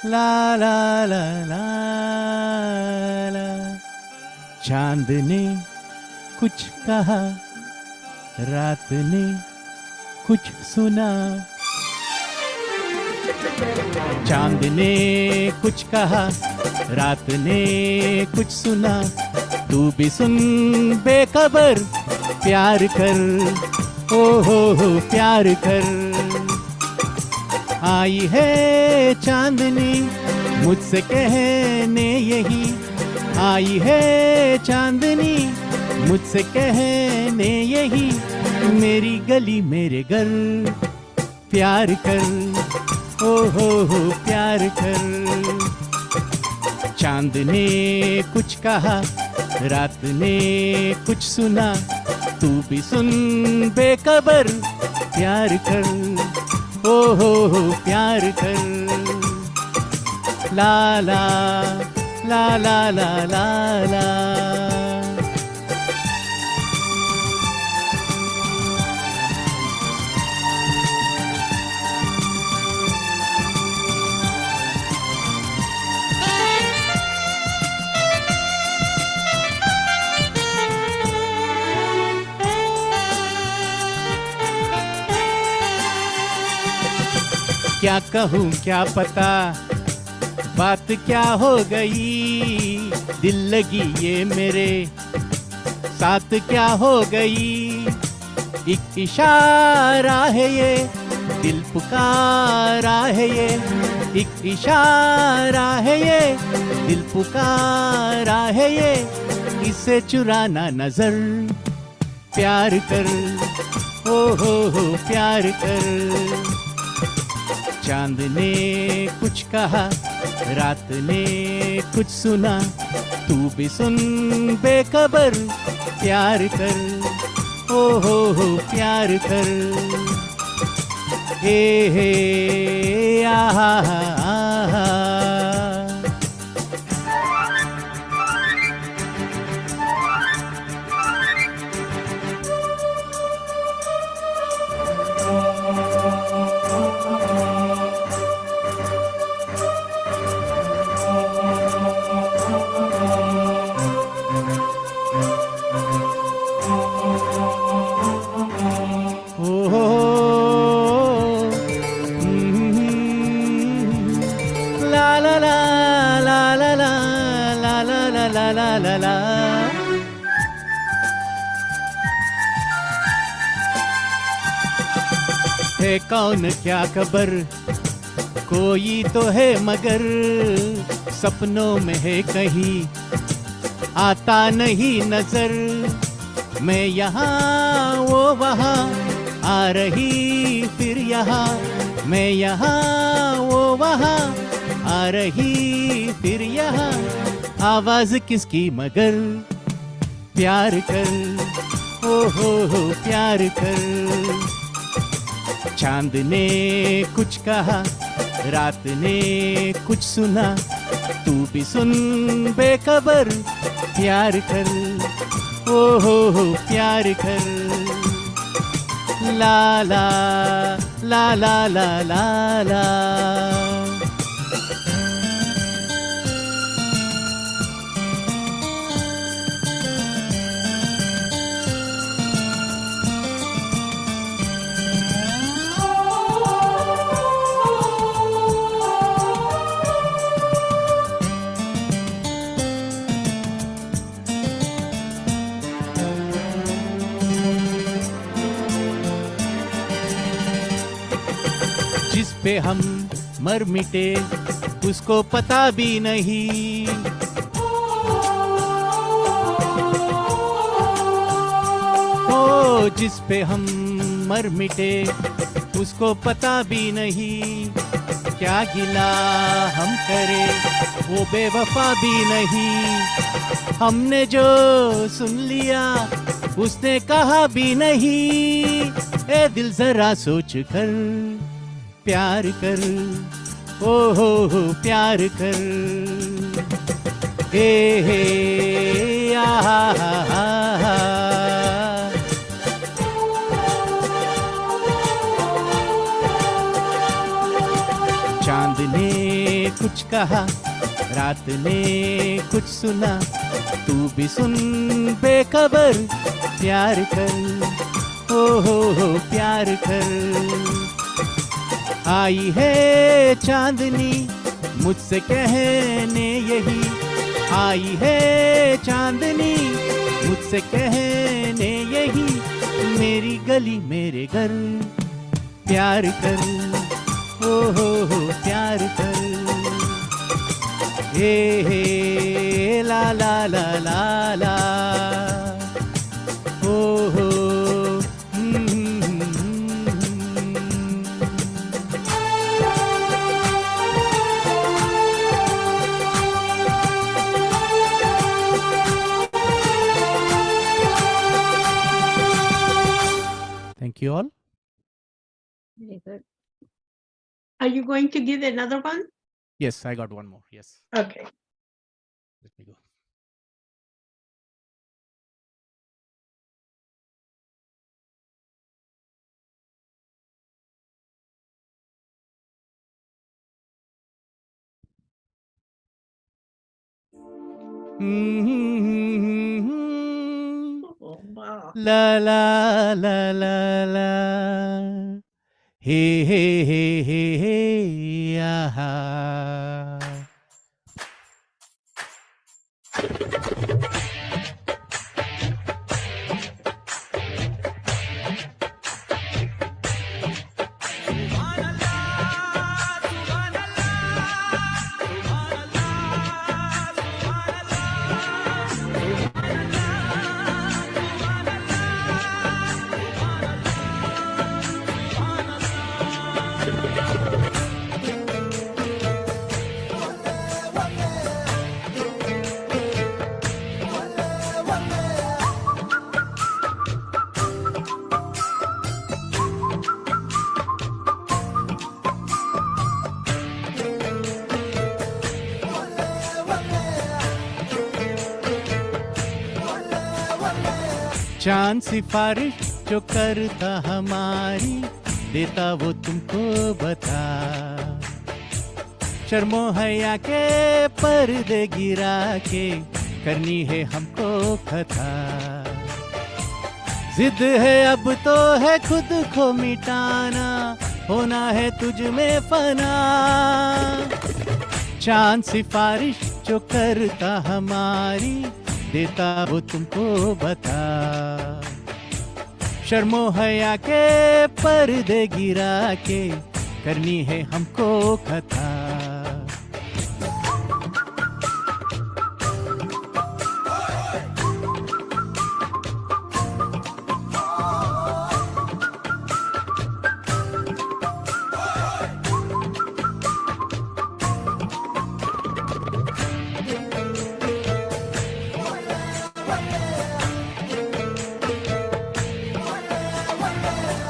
N: La la la la la. चांद ने कुछ कहा, रात ने कुछ सुना. चांद ने कुछ कहा, रात ने कुछ सुना. तू भी सुन बेखबर, प्यार कर, ओ हो प्यार कर. आई है चांदनी मुझसे कहने यही, आई है चांदनी मुझसे कहने यही. मेरी गली मेरे घर, प्यार कर, ओ हो प्यार कर. चांद ने कुछ कहा, रात ने कुछ सुना. तू भी सुन बेखबर, प्यार कर, ओ हो प्यार कर. ला ला ला ला ला ला ला. क्या कहूँ क्या पता, बात क्या हो गई. दिल लगी ये मेरे साथ क्या हो गई. एक इशारा है ये, दिल पुकारा है ये. एक इशारा है ये, दिल पुकारा है ये. इसे चुराना नजर, प्यार कर, ओ हो प्यार कर. चांद ने कुछ कहा, रात ने कुछ सुना. तू भी सुन बेखबर, प्यार कर, हो प्यार कर, हे आहा आहा। है कौन क्या खबर, कोई तो है मगर सपनों में है कहीं, आता नहीं नजर। मैं यहाँ वो वहाँ, आ रही फिर यहाँ, मैं यहाँ वो वहाँ, आ रही फिर यहाँ। आवाज किसकी मगर, प्यार कर, ओ हो प्यार कर। चांद ने कुछ कहा, रात ने कुछ सुना, तू भी सुन बेखबर। प्यार कर, ओ हो प्यार कर। ला ला ला ला ला ला ला। जिस पे हम मर मिटे उसको पता भी नहीं, ओ जिस पे हम मर मिटे उसको पता भी नहीं। क्या गिला हम करे वो बेवफा भी नहीं, हमने जो सुन लिया उसने कहा भी नहीं। ए दिल जरा सोच कर प्यार कर, ओ हो प्यार कर। हे आहा आहा। चांद ने कुछ कहा, रात ने कुछ सुना, तू भी सुन बेखबर। प्यार कर, ओ हो प्यार कर। आई है चांदनी मुझसे कहने यही, आई है चांदनी मुझसे कहने यही। मेरी गली मेरे घर, प्यार कर, ओ हो प्यार कर। हे ला ला ला ला ला, ओ हो। Thank you all.
H: Very good.
D: Are you going to give another one?
N: Yes, I got one more. Yes.
D: Okay.
N: Let me go.
D: Oh, wow.
N: La la la la la. Hey hey hey hey hey. Aha. चांद सिफारिश जो करता हमारी, देता वो तुमको बता। शर्मो हया के पर्दे गिरा के, करनी है हमको कथा। जिद है अब तो है खुद को मिटाना, होना है तुझ में फना। चांद सिफारिश जो करता हमारी, देता वो तुमको बता। शर्मो हया के पर्दे गिरा के, करनी है हमको कथा।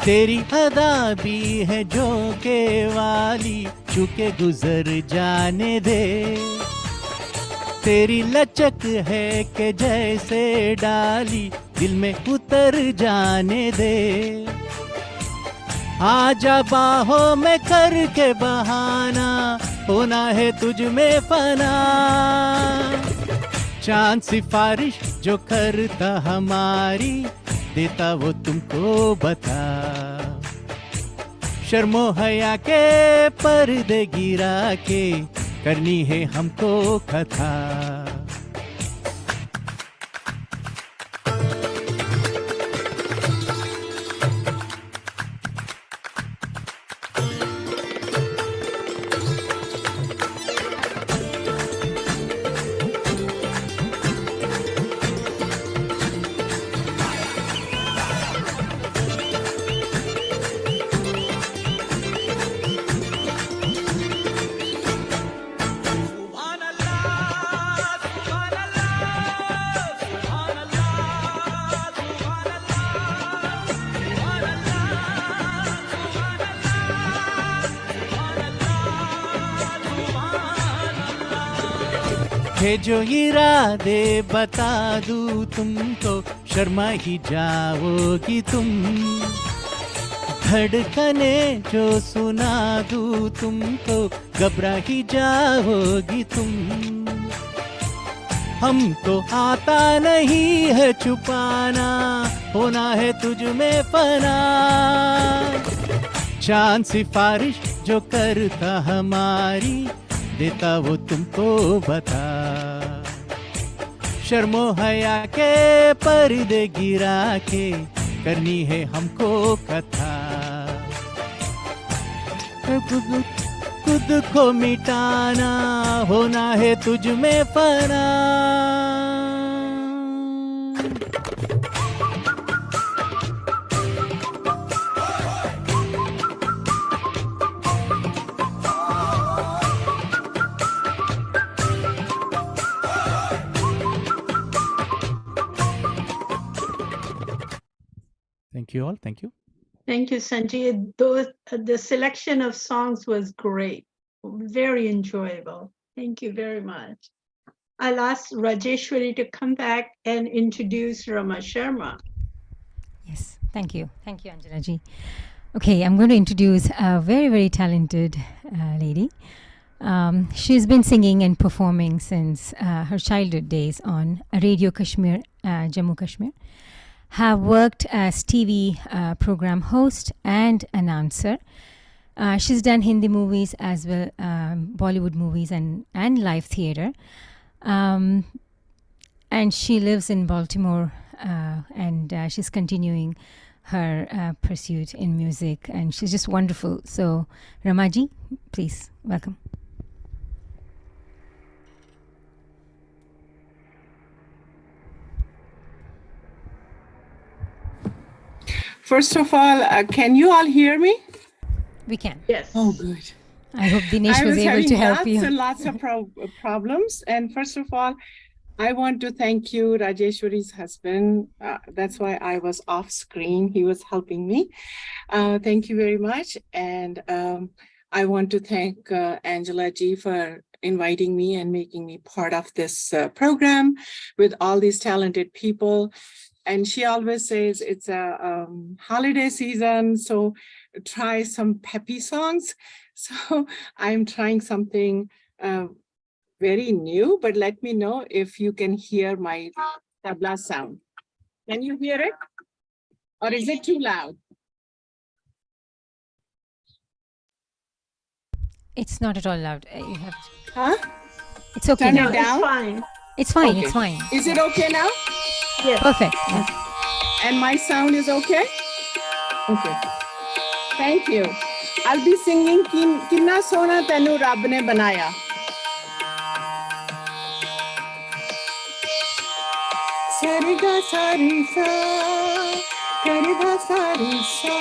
N: तेरी अदा भी है झोंके वाली, चुके गुजर जाने दे। तेरी लचक है कि जैसे डाली, दिल में उतर जाने दे। आजा बाहों में करके बहाना, होना है तुझ में फना। चांद सिफारिश जो करता हमारी, देता वो तुमको बता। शर्मो हया के पर्दे गिरा के, करनी है हमको कथा। है जो इरादे बता दूं तुमको, शर्मा ही जाओगी तुम। धड़कने जो सुना दूं तुमको, घबरा ही जाओगी तुम। हमको आता नहीं है छुपाना, होना है तुझ में फना। चांद सिफारिश जो करता हमारी, देता वो तुमको बता। शर्मो हया के पर्दे गिरा के, करनी है हमको कथा। खुद को मिटाना, होना है तुझ में फना। Thank you all. Thank you.
D: Thank you, Sanjay. The selection of songs was great, very enjoyable. Thank you very much. I'll ask Rajeshwari to come back and introduce Rama Sharma.
C: Yes, thank you. Thank you, Anjana ji. Okay, I'm going to introduce a very, very talented lady. She's been singing and performing since her childhood days on Radio Kashmir, Jammu Kashmir. Have worked as TV program host and announcer. She's done Hindi movies as well, Bollywood movies and live theater. And she lives in Baltimore, and she's continuing her pursuit in music, and she's just wonderful. So Ramaji, please, welcome.
O: First of all, can you all hear me?
C: We can.
D: Yes.
O: Oh, good.
C: I hope Dinesh was able to help you.
O: Lots and lots of problems. And first of all, I want to thank you, Rajeshwari's husband. That's why I was off screen. He was helping me. Thank you very much. And I want to thank Angela G for inviting me and making me part of this program with all these talented people. And she always says it's a holiday season, so try some peppy songs. So I'm trying something very new, but let me know if you can hear my tabla sound. Can you hear it? Or is it too loud?
C: It's not at all loud. You have to.
O: Huh?
C: It's okay
O: Turn
C: now.
O: it down?
D: It's fine.
C: It's fine.
O: Okay.
C: It's fine.
O: Is it okay now?
D: Yes.
C: Perfect. Yeah.
O: And my sound is okay? Okay. Thank you. I'll be singing Kinna Sona Tenu Rab Ne Banaya. Sariga sari sa, kariga sari sa,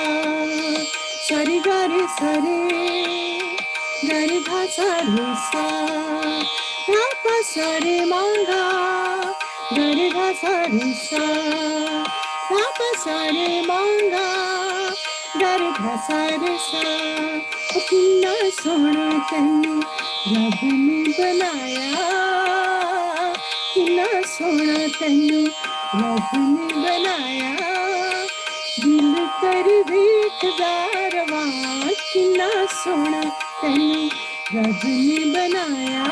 O: sariga re sare, gariga sari sa, rapa sare manga, gariga sari sa, rapa sare manga, gariga sari sa. कितना सोना तैनू रब ने बनाया कितना सोना तैनू रब ने बनाया दिल कर वेखदा रवां कितना सोना तैनू रब ने बनाया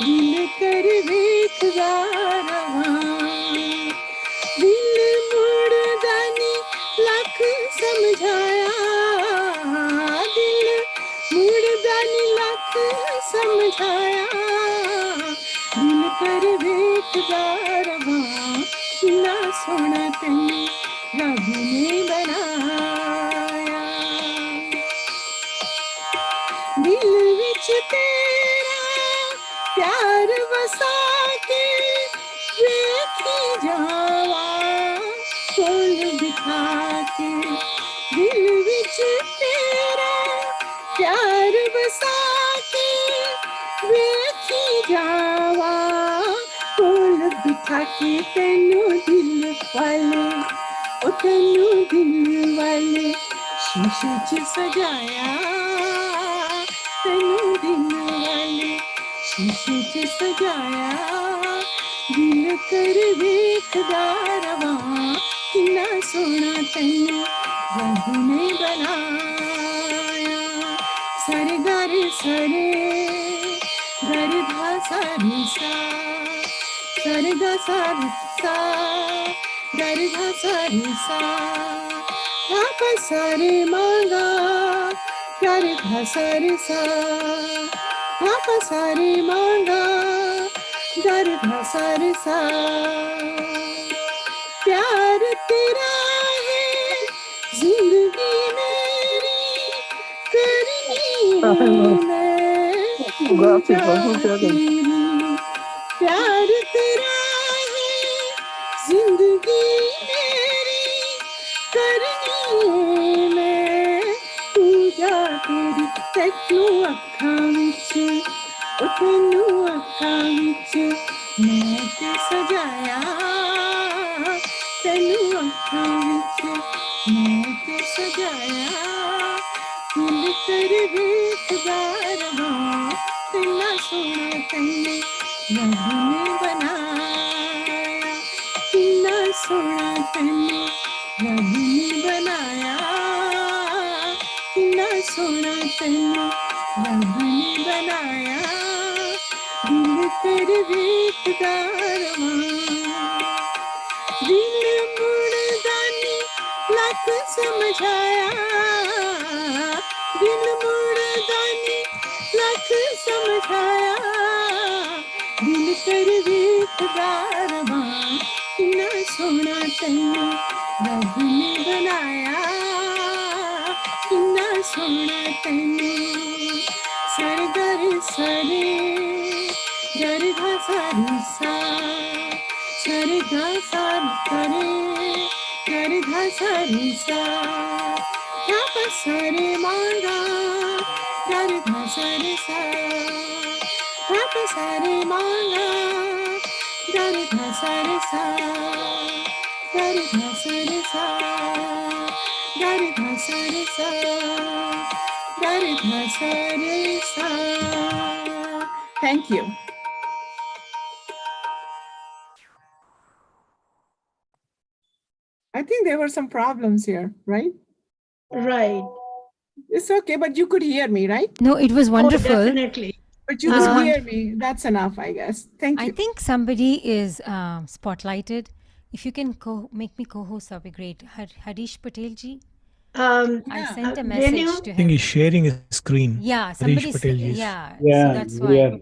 O: दिल कर वेखदा रवां दिल मुड़दा नी लख समझाया दिल मुड़दा नी लख समझाया दिल कर वेखदा रवां कितना सोना तैनू रब ने बनाया दिल विच तेरा प्यार वसा के वेखी जावा कोल बिठा के दिल विच तेरा प्यार बसा के वेखी जावा कोल बिठा के तैनू दिल वाले ओ तैनू दिल वाले शीशे च सजाया तैनू दिल वाले शीशे च सजाया दिल कर वेखदा रवां कितना सोना तैनू रब ने बनाया सरे गरे धा सारे सा सरे गा सारे सा गरे धा सारे सा धा सारे मांगा गरे धा सारे सा धा सारे मांगा गरे धा सारे सा प्यार तेरा है जिंदगी मेरी करनी मैं पूजा तेरी प्यार तेरा है जिंदगी मेरी करनी मैं पूजा तेरी तैनू अखां विच ओ तैनू अखां विच मैं ते सजाया तैनू अखां विच मैं ते सजाया दिल कर वेखदा रवां कितना सोना तैनू रब ने बनाया कितना सोना तैनू रब ने बनाया कितना सोना तैनू रब ने बनाया दिल कर वेखदा रवां दिल मुड़दा नी लख समझाया दिल मुड़दा नी लख समझाया दिल कर वेखदा रवां कितना सोना तैनू रब ने बनाया कितना सोना तैनू सरे गरे धा सारे सा सरे गा सारे गरे धा सारे सा धा सारे मांगा गरे धा सारे सा धा सारे मांगा गरे धा सारे सा गरे धा सारे सा गरे धा सारे सा गरे धा सारे सा Thank you. think there were some problems here, right?
D: Right.
O: It's okay, but you could hear me, right?
C: No, it was wonderful.
D: Oh, definitely.
O: But you could hear me. That's enough, I guess. Thank you.
C: I think somebody is spotlighted. If you can make me co-host, that'd be great. Harish Patel ji. I sent a message to him.
P: I think he's sharing his screen.
C: Yeah,
P: Harish
C: somebody's
P: Patel ji.
C: yeah.
B: Yeah,
C: So that's
B: we
C: why.
B: are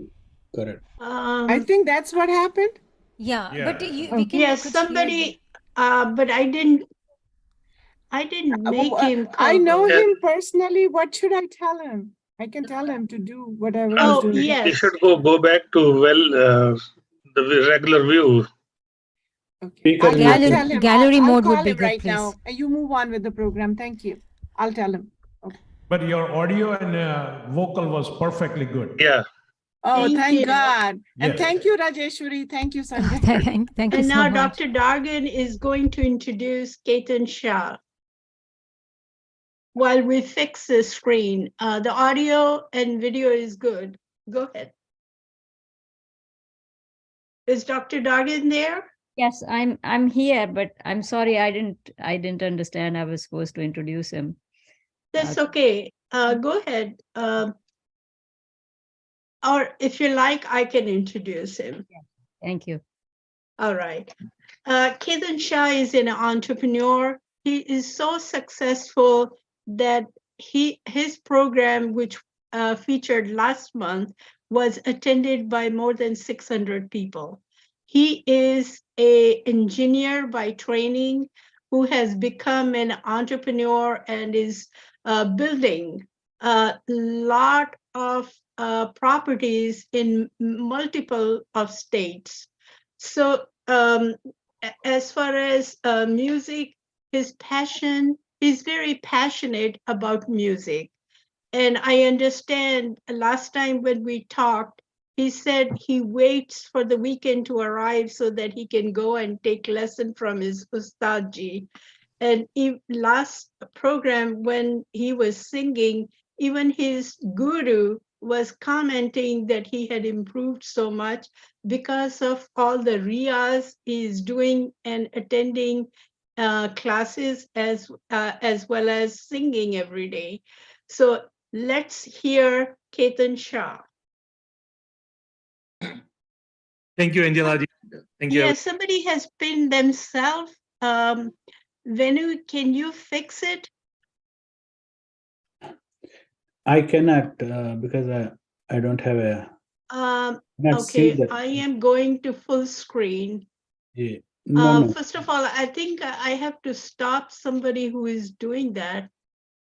B: correct.
O: I think that's what happened.
C: Yeah,
P: Yeah.
C: but we can.
D: Yes,
C: could hear
D: somebody, but I didn't make him.
O: I know
D: co-host.
O: him personally. What should I tell him? I can tell him to do whatever he's
D: Oh,
O: doing.
E: You
D: yes.
E: should go back to the regular view.
O: Okay.
B: Speaker
O: I'll
B: mute.
O: tell him.
C: Gallery
O: I'll
C: mode
O: call
C: would be
O: him
C: good,
O: right
C: please.
O: now. You move on with the program. Thank you. I'll tell him. Okay.
P: But your audio and vocal was perfectly good.
E: Yeah.
O: Oh, thank
D: you.
O: God. And
P: Yes.
O: thank you, Rajeshwari. Thank you, Sanjay.
C: Thank you
D: And
C: so
D: now
C: much.
D: Dr. Dargan is going to introduce Ketan Shah. While we fix the screen, the audio and video is good. Go ahead. Is Dr. Dargan there?
H: Yes, I'm here, but I'm sorry I didn't understand. I was supposed to introduce him.
D: That's okay. Go ahead. Or if you like, I can introduce him.
H: Thank you.
D: All right. Ketan Shah is an entrepreneur. He is so successful that his program, which featured last month, was attended by more than 600 people. He is an engineer by training who has become an entrepreneur and is building a lot of properties in multiple of states. So as far as music, his passion, he's very passionate about music. And I understand last time when we talked, he said he waits for the weekend to arrive so that he can go and take lesson from his Ustadji. And last program, when he was singing, even his guru was commenting that he had improved so much because of all the riyaz he is doing and attending classes as well as singing every day. So let's hear Ketan Shah.
L: Thank you, Angela. Thank you.
D: Yeah, somebody has pinned themselves. Venu, can you fix it?
B: I cannot because I don't have a. Cannot see
D: Okay,
B: that.
D: I am going to full screen.
B: Yeah. No.
D: First of all, I think I have to stop somebody who is doing that.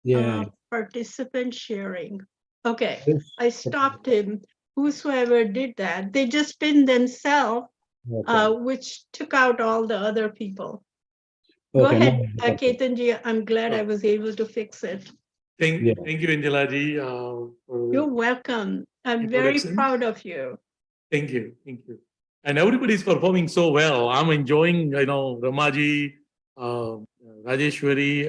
B: Yeah.
D: Participant sharing. Okay,
B: Yes.
D: I stopped him. Whosoever did that, they just pinned themselves,
B: Okay.
D: which took out all the other people. Go
B: Okay,
D: ahead,
B: no, okay.
D: Ketanji. I'm glad I was able to fix it.
L: Thank you, Angela ji.
D: You're welcome. I'm very
L: introduction.
D: proud of you.
L: Thank you. And everybody's performing so well. I'm enjoying, Ramaji, Rajeshwari,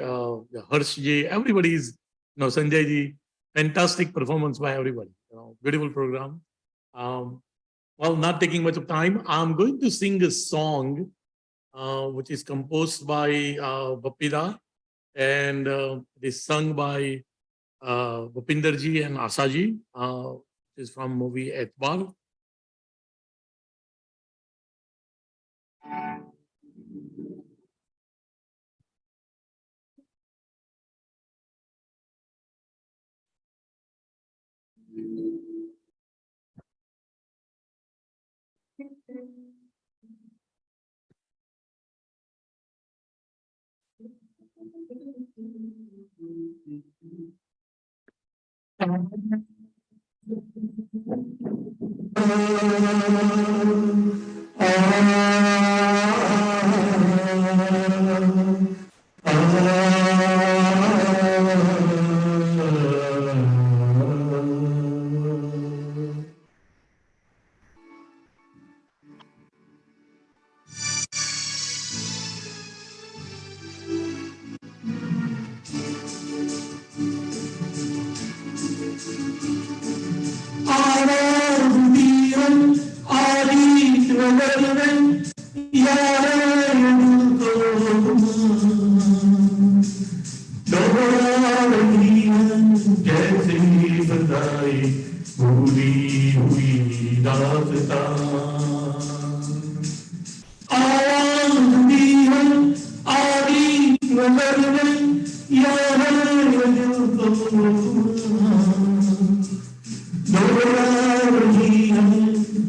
L: Harshji, everybody's, Sanjay ji, fantastic performance by everybody. Beautiful program. Well, not taking much of time, I'm going to sing a song which is composed by Bapida, and it is sung by Bhupinder ji and Asa ji. It is from movie Etbar.
N: Thank you.
Q: सदाई भूली हुई दास्तां आवाज दी है आरी नजर में यार दिल को दोहरा रही है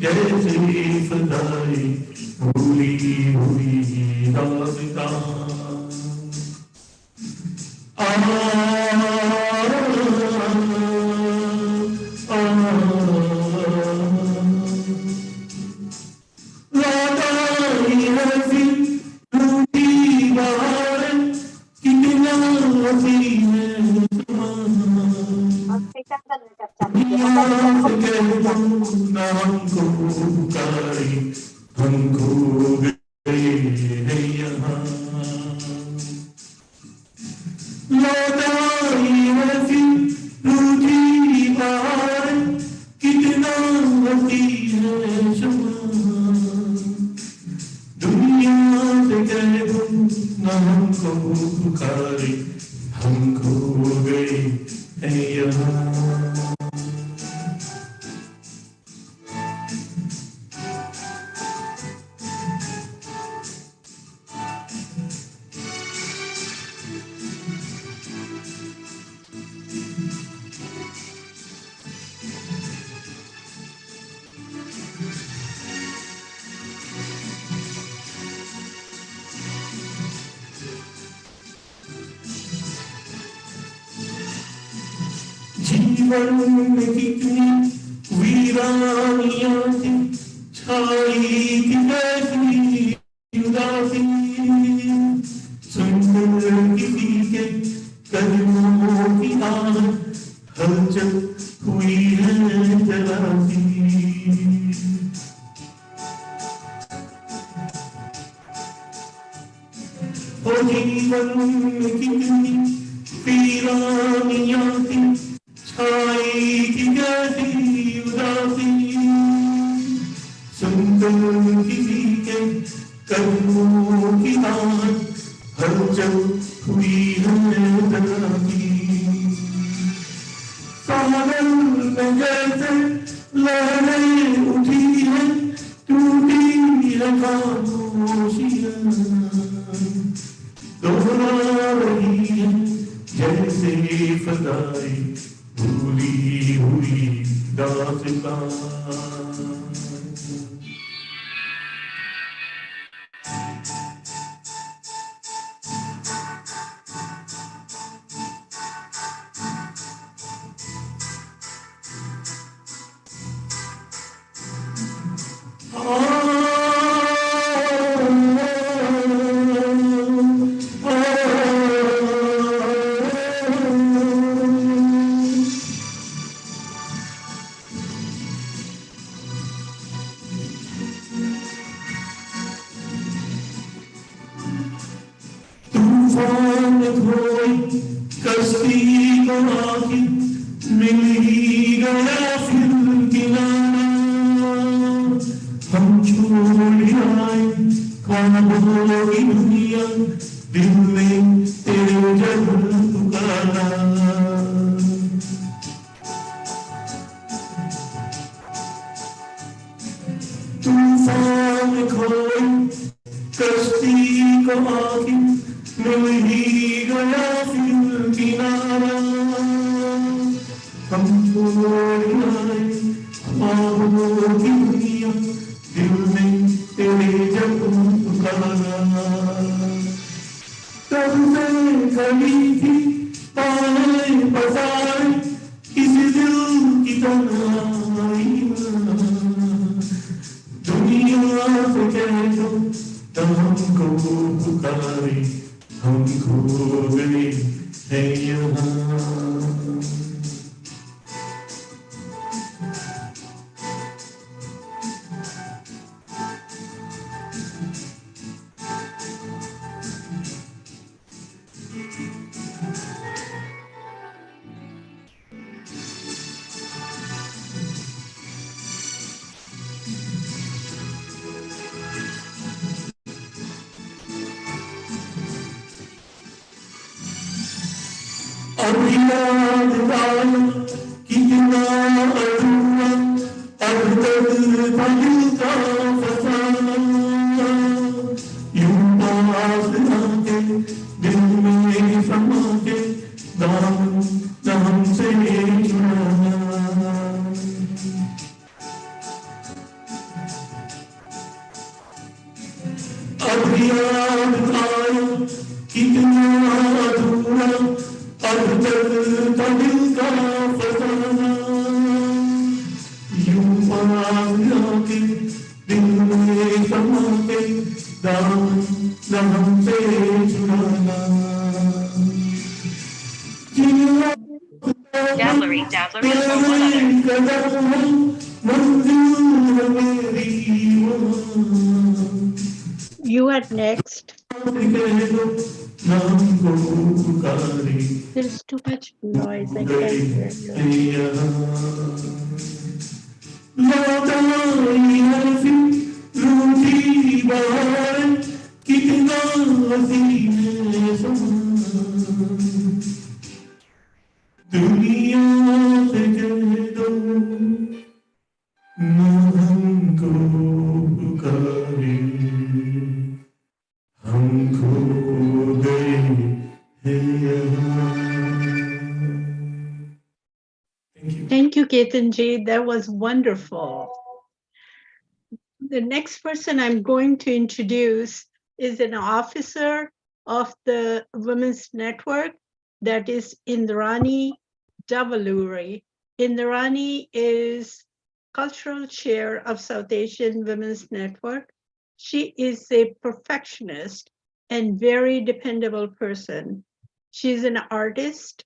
Q: जैसे सदाई भूली हुई दास्तां जीवन में कितनी वीरानियां थी छाई थी कैसी उदासी सुंदर किसी के कदमों की आहट हलचल हुई है जलासी ओ जीवन में कितनी वीरानियां थी छाई की कैसी उदासी सुंदर किसी के कदमों की आहट हलचल हुई है जलासी सागर में जैसे लहरें उठी है टूटी है खामोशियां दोहरा रही है जैसे फदाई भूली हुई दास्तां तूफान खोई कश्ती को आखिर मिल ही गया फिर किनारा हम छोड़ आए ख्वाबों की दुनिया दिल में तेरे जब पुकारा तूफान खोई कश्ती को आखिर मिल ही गया फिर किनारा हम छोड़ आए ख्वाबों की दुनिया दिल में तेरे जब पुकारा तब से खड़ी थी पाए बजाए इस दिल की तन्हाई दुनिया से कह दो हमको पुकारे हम खो गए हैं यहाँ अब याद आया कितना का फसाना यूं पास आके दिल में समा के दामन दाम से चुराना अब याद आया कितना अधूरा अब तक था दिल का फसाना यूं पास आके दिल में समा के दामन दाम से चुराना
R: Dabblery, dabblery for one other.
D: You are next. There's too much noise. I can't hear
Q: दुनिया से कह दो ना हमको पुकारे हम खो गए हैं यहाँ।
D: Thank you, Ketanji. That was wonderful. The next person I'm going to introduce is an officer of the Women's Network, that is Indrani Davaluri. Indrani is cultural chair of South Asian Women's Network. She is a perfectionist and very dependable person. She's an artist.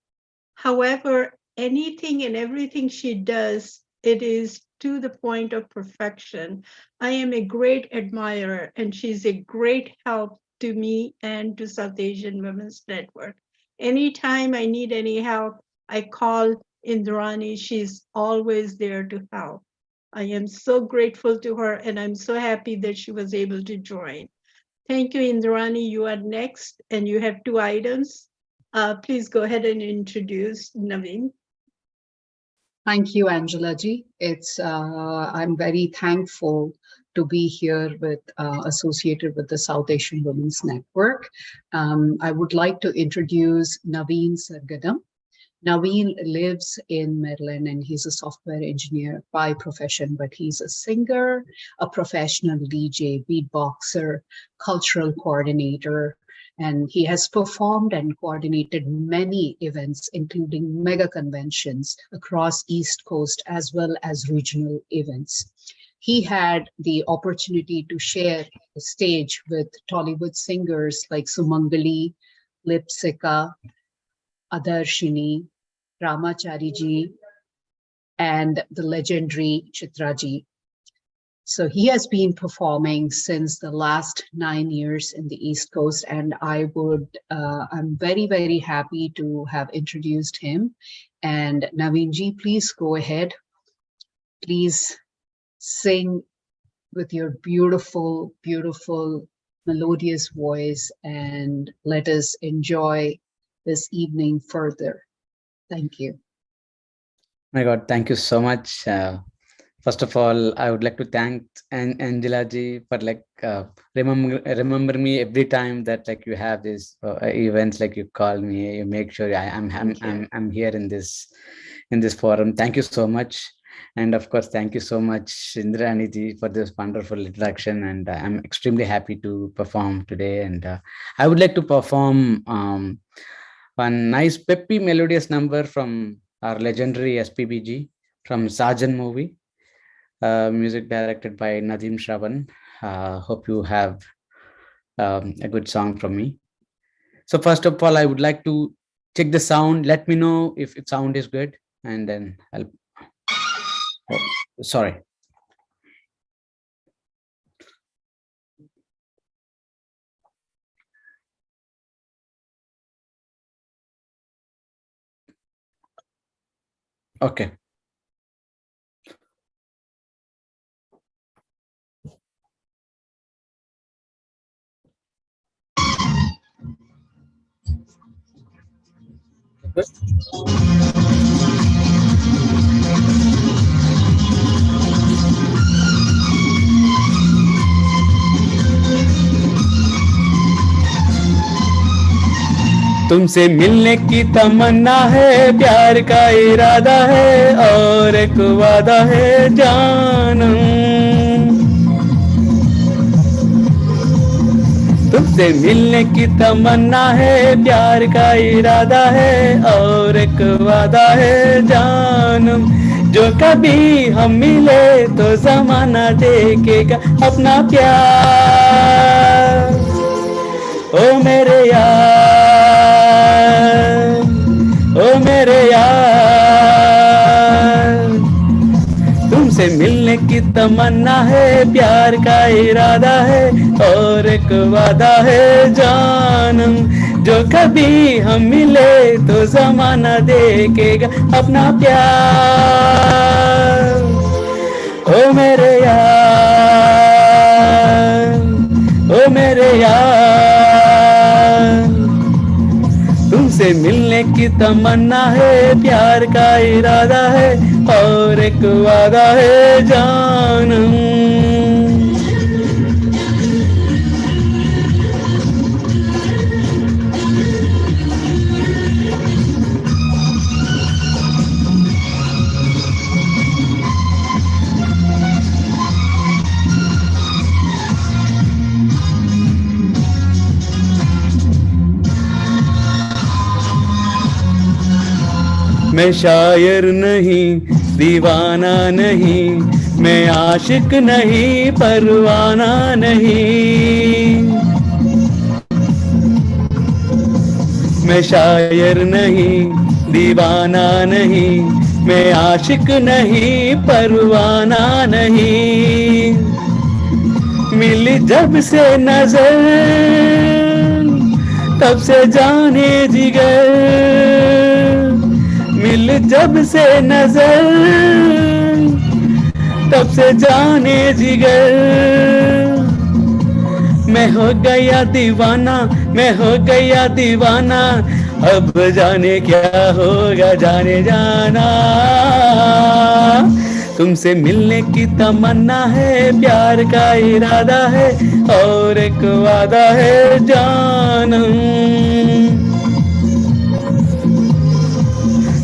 D: However, anything and everything she does, it is to the point of perfection. I am a great admirer, and she's a great help to me and to South Asian Women's Network. Anytime I need any help, I call Indrani. She's always there to help. I am so grateful to her, and I'm so happy that she was able to join. Thank you, Indrani. You are next, and you have 2 items. Please go ahead and introduce Naveen.
S: Thank you, Angela ji. I'm very thankful to be here with associated with the South Asian Women's Network. I would like to introduce Naveen Sargadam. Naveen lives in Maryland, and he's a software engineer by profession, but he's a singer, a professional DJ, beatboxer, cultural coordinator, and he has performed and coordinated many events, including mega conventions across East Coast, as well as regional events. He had the opportunity to share the stage with Tollywood singers like Sumangali, Lipsika, Adarshini, Ramachari ji, and the legendary Chitra ji. So he has been performing since the last 9 years in the East Coast, and I'm very, very happy to have introduced him. And Naveen ji, please go ahead. Please sing with your beautiful, beautiful, melodious voice, and let us enjoy this evening further. Thank you.
T: My God, thank you so much. First of all, I would like to thank Angela ji for remember me every time that you have these events, you call me, you make sure I'm here in this forum. Thank you so much. And of course, thank you so much, Indrani ji, for this wonderful introduction. And I'm extremely happy to perform today. And I would like to perform one nice peppy melodious number from our legendary SPBG from Sajan movie. Music directed by Nadeem Shravan. Hope you have a good song from me. So first of all, I would like to check the sound. Let me know if sound is good, and then I'll. Oh, sorry. Okay. तुमसे मिलने की तमन्ना है, प्यार का इरादा है और एक वादा है जानम। तुमसे मिलने की तमन्ना है, प्यार का इरादा है और एक वादा है जानम। जो कभी हम मिले तो जमाना देखेगा अपना प्यार। ओ मेरे यार, ओ मेरे यार, तुमसे मिलने की तमन्ना है, प्यार का इरादा है और एक वादा है जानम। जो कभी हम मिले तो जमाना देखेगा अपना प्यार। ओ मेरे यार, ओ मेरे यार, तुमसे मिलने की तमन्ना है, प्यार का इरादा है और एक वादा है जानम। मैं शायर नहीं, दीवाना नहीं, मैं आशिक नहीं, परवाना नहीं। मैं शायर नहीं, दीवाना नहीं, मैं आशिक नहीं, परवाना नहीं। मिली जब से नजर तब से जाने जिगर, मिल जब से नजर तब से जाने जिगर। मैं हो गया दीवाना, मैं हो गया दीवाना, अब जाने क्या होगा जाने जाना। तुमसे मिलने की तमन्ना है, प्यार का इरादा है और एक वादा है जानम।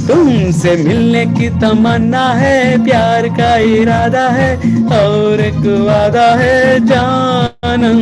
T: तुमसे मिलने की तमन्ना है, प्यार का इरादा है और एक वादा है जानम।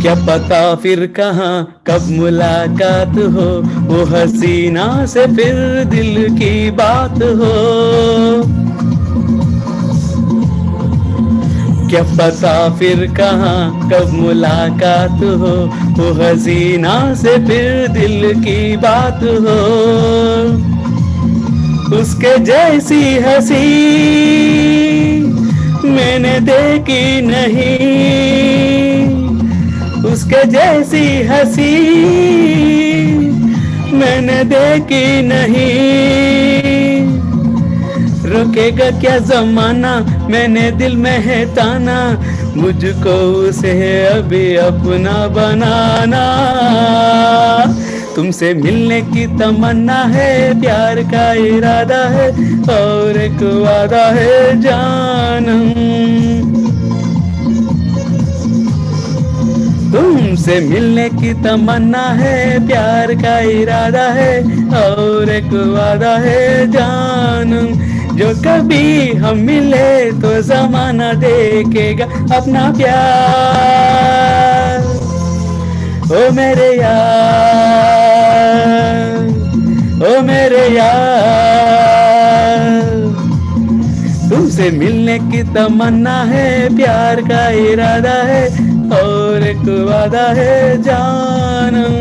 T: क्या पता फिर कहाँ कब मुलाकात हो, वो हसीना से फिर दिल की बात हो। क्या पता फिर कहाँ कब मुलाकात हो, वो हसीना से फिर दिल की बात हो। उसके जैसी हंसी मैंने देखी नहीं, उसके जैसी हंसी मैंने देखी नहीं। रुकेगा क्या जमाना, मैंने दिल में है ताना, मुझको उसे अभी अपना बनाना। तुमसे मिलने की तमन्ना है, प्यार का इरादा है और एक वादा है जानम। तुमसे मिलने की तमन्ना है, प्यार का इरादा है और एक वादा है जानम। जो कभी हम मिले तो जमाना देखेगा अपना प्यार। ओ मेरे यार, ओ मेरे यार, तुमसे मिलने की तमन्ना है, प्यार का इरादा है और एक वादा है जानम।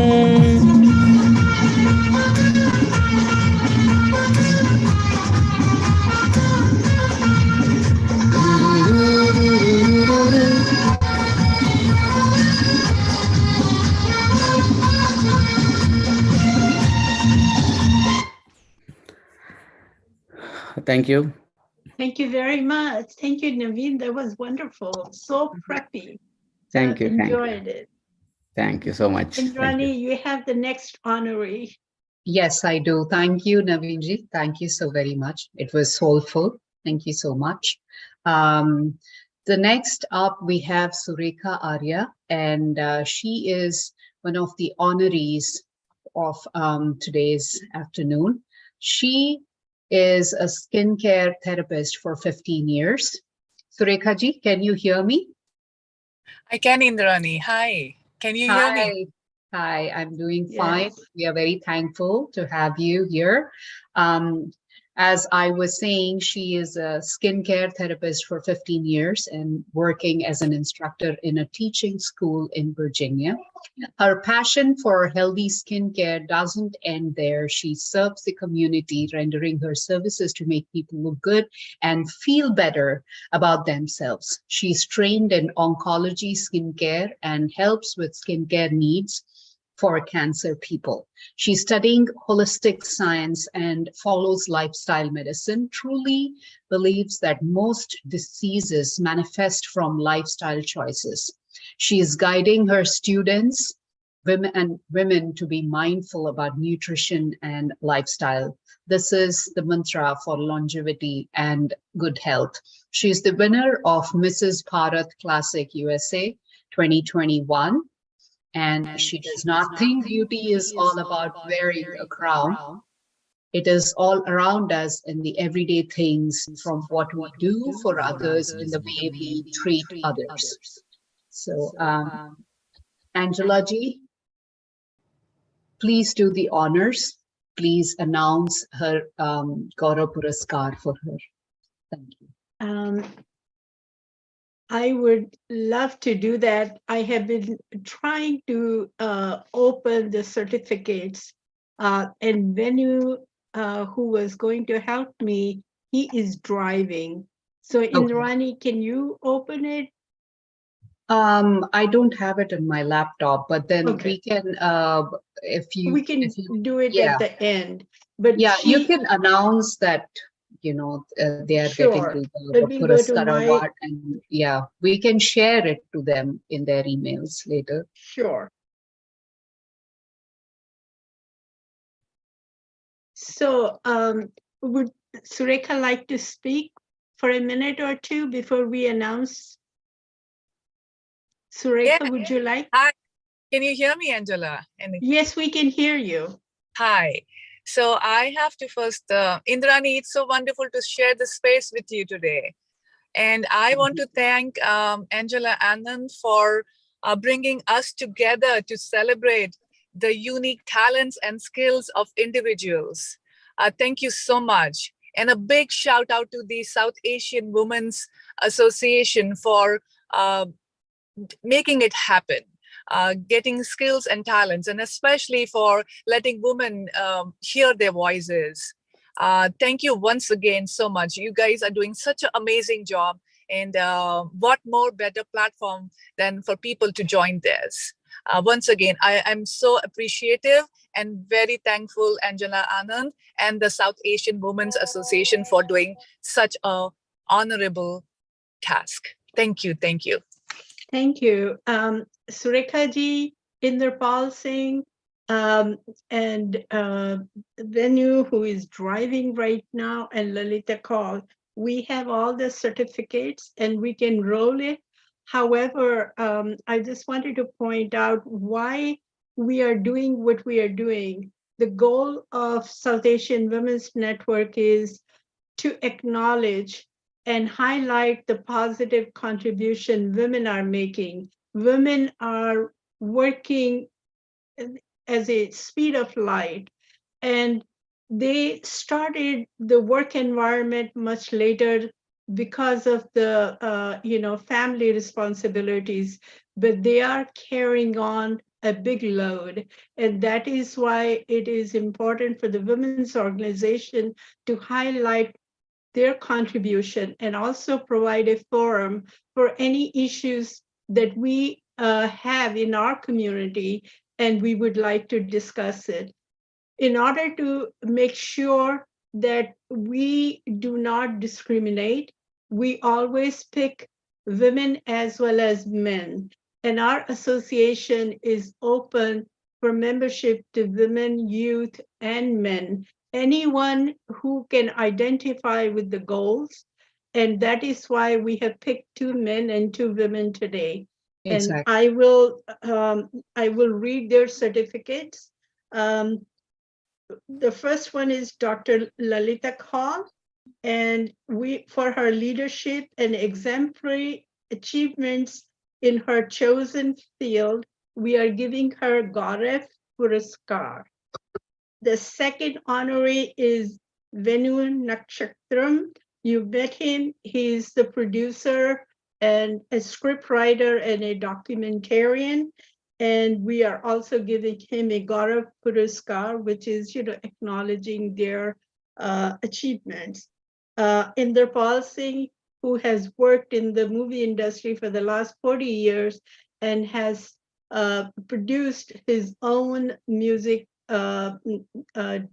T: Thank you.
D: Thank you very much. Thank you, Naveen. That was wonderful. So preppy.
T: Thank you.
D: Enjoyed it.
T: Thank you so much. Thank you.
D: Indrani, you have the next honoree.
S: Yes, I do. Thank you, Naveenji. Thank you so very much. It was soulful. Thank you so much. The next up, we have Surekha Arya, and she is one of the honorees of today's afternoon. She is a skincare therapist for 15 years. Surekha ji, can you hear me? I can, Indrani. Hi. Can you hear me? Hi, I'm doing fine. We are very thankful to have you here. As I was saying, she is a skincare therapist for 15 years and working as an instructor in a teaching school in Virginia. Her passion for healthy skincare doesn't end there. She serves the community, rendering her services to make people look good and feel better about themselves. She's trained in oncology skincare and helps with skincare needs for cancer people. She's studying holistic science and follows lifestyle medicine, truly believes that most diseases manifest from lifestyle choices. She is guiding her students, women to be mindful about nutrition and lifestyle. This is the mantra for longevity and good health. She is the winner of Mrs. Bharat Classic USA 2021. And she does not think beauty is all about wearing a crown. It is all around us in the everyday things, from what we do for others in the way we treat others. So, Angela ji, please do the honors. Please announce her Gaurav Puraskar for her. Thank you.
D: I would love to do that. I have been trying to open the certificates, and Venu, who was going to help me, he is driving. So Indrani, can you open it?
S: I don't have it in my laptop, but then we can,
D: we can do it at the end. But
S: yeah, you can announce that, you know, they are getting the Puraskar award, and yeah, we can share it to them in their emails later.
D: Sure. So would Surekha like to speak for a minute or two before we announce? Surekha, would you like?
S: Hi, can you hear me, Angela?
D: Yes, we can hear you.
S: Hi. So I have to first, Indrani, it's so wonderful to share the space with you today. And I want to thank Angela Anand for bringing us together to celebrate the unique talents and skills of individuals. Thank you so much. And a big shout out to the South Asian Women's Association for making it happen. Getting skills and talents, and especially for letting women hear their voices. Thank you once again so much. You guys are doing such an amazing job, and what more better platform than for people to join this. Once again, I'm so appreciative and very thankful, Angela Anand and the South Asian Women's Association, for doing such a honorable task. Thank you. Thank you.
D: Thank you. Surekha ji, Inderpal Singh, and Venu, who is driving right now, and Lalita Kaul. We have all the certificates and we can roll it. However, I just wanted to point out why we are doing what we are doing. The goal of South Asian Women's Network is to acknowledge and highlight the positive contribution women are making. Women are working as a speed of light, and they started the work environment much later because of the family responsibilities, but they are carrying on a big load. And that is why it is important for the women's organization to highlight their contribution and also provide a forum for any issues that we have in our community, and we would like to discuss it. In order to make sure that we do not discriminate. We always pick women as well as men. And our association is open for membership to women, youth, and men. Anyone who can identify with the goals. And that is why we have picked 2 men and 2 women today. And
S: Exactly.
D: I will read their certificates. The first one is Dr. Lalita Kaul, and for her leadership and exemplary achievements in her chosen field, we are giving her Gaurav Puraskar. The second honoree is Venu Nakshatram. You met him. He's the producer and a scriptwriter and a documentarian. And we are also giving him a Gaurav Puraskar, which is, acknowledging their achievements. Inderpal Singh, who has worked in the movie industry for the last 40 years and has produced his own music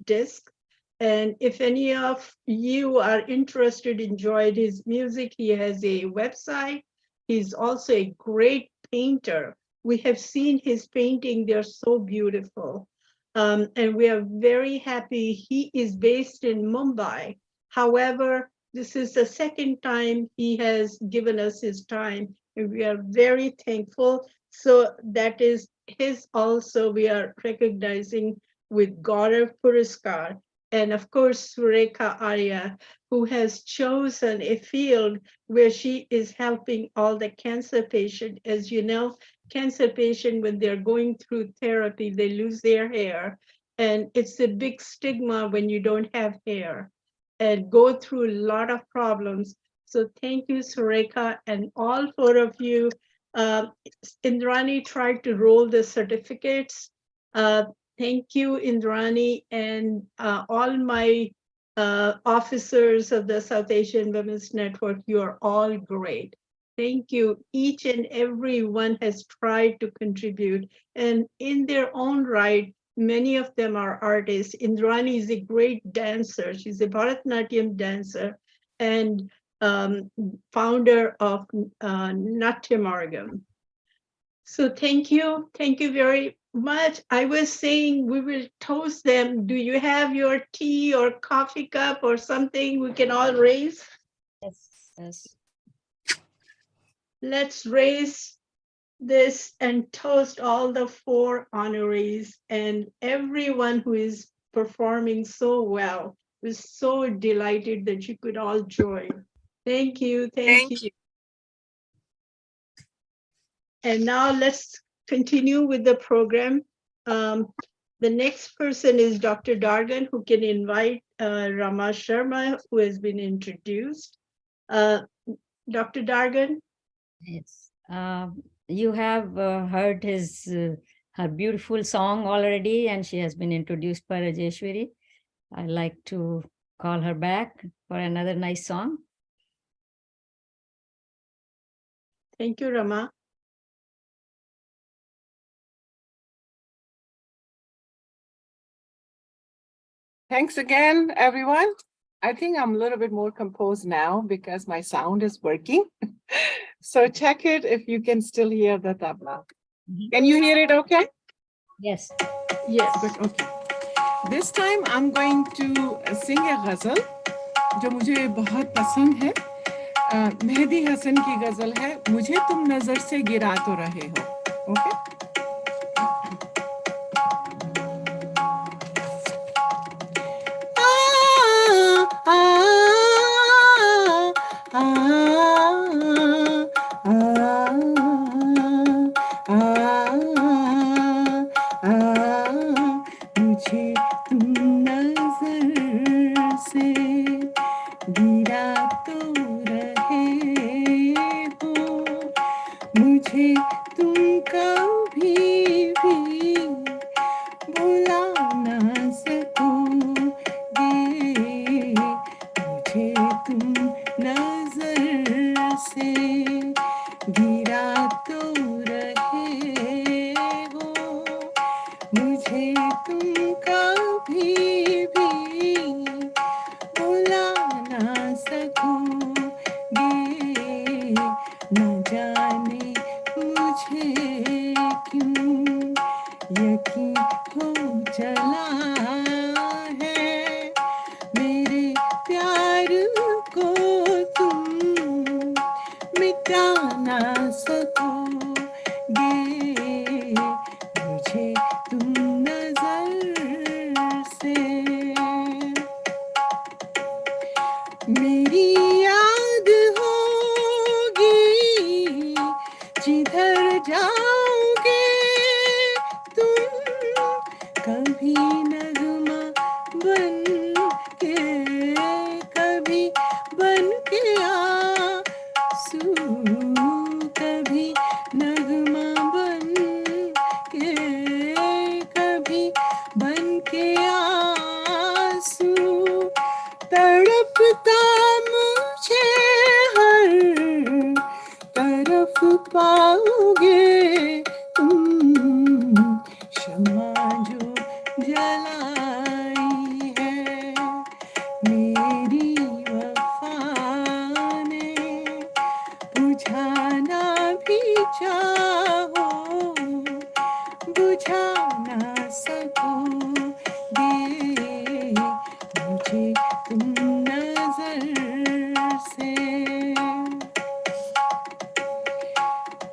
D: disc. And if any of you are interested, enjoyed his music, he has a website. He's also a great painter. We have seen his painting, they're so beautiful. And we are very happy. He is based in Mumbai. However, this is the second time he has given us his time, and we are very thankful. So that is his also, we are recognizing with Gaurav Puraskar. And of course, Surekha Arya, who has chosen a field where she is helping all the cancer patients. As you know, cancer patients, when they're going through therapy, they lose their hair. And it's a big stigma when you don't have hair and go through a lot of problems. So thank you, Surekha, and all 4 of you. Indrani tried to roll the certificates. Thank you, Indrani, and all my officers of the South Asian Women's Network. You are all great. Thank you. Each and every one has tried to contribute, and in their own right, many of them are artists. Indrani is a great dancer. She's a Bharatanatyam dancer and founder of Natyamargam. So thank you very much. I was saying we will toast them. Do you have your tea or coffee cup or something we can all raise?
H: Yes.
D: Let's raise this and toast all the 4 honorees and everyone who is performing so well. We're so delighted that you could all join. Thank you. Thank you. And now let's continue with the program. The next person is Dr. Dargan, who can invite Rama Sharma, who has been introduced. Dr. Dargan?
H: Yes. You have heard her beautiful song already, and she has been introduced by Rajeshwari. I'd like to call her back for another nice song.
D: Thank you, Rama.
O: Thanks again, everyone. I think I'm a little bit more composed now because my sound is working. So check it if you can still hear the tabla. Can you hear it okay?
H: Yes.
O: Yes. Good, okay. This time I'm going to sing a ghazal जो मुझे बहुत पसंद है. मेहदी हसन की गजल है, मुझे तुम नजर से गिरा तो रहे हो. Okay? मुझे तुम नजर से गिरा तो रहे हो, मुझे तुम कभी भी भुला ना सकोगे, मुझे तुम नजर से गिरा तो रहे हो, मुझे तुम कभी भी
M: जाने मुझे क्यों यकीन हो चला है मेरे प्यार को तुम मिटा ना सकोगे मुझे तुम नजर से मेरी याद होगी जिधर जाओगे तुम कभी नगमा बन के कभी बन के आंसू कभी नगमा बन के कभी बन के आंसू तड़पता मुझे हर तरफ पाओगे तुम शम्मा जो जलाई है मेरी वफा ने बुझाना भी चाहो बुझा ना सकोगे मुझे तुम नजर से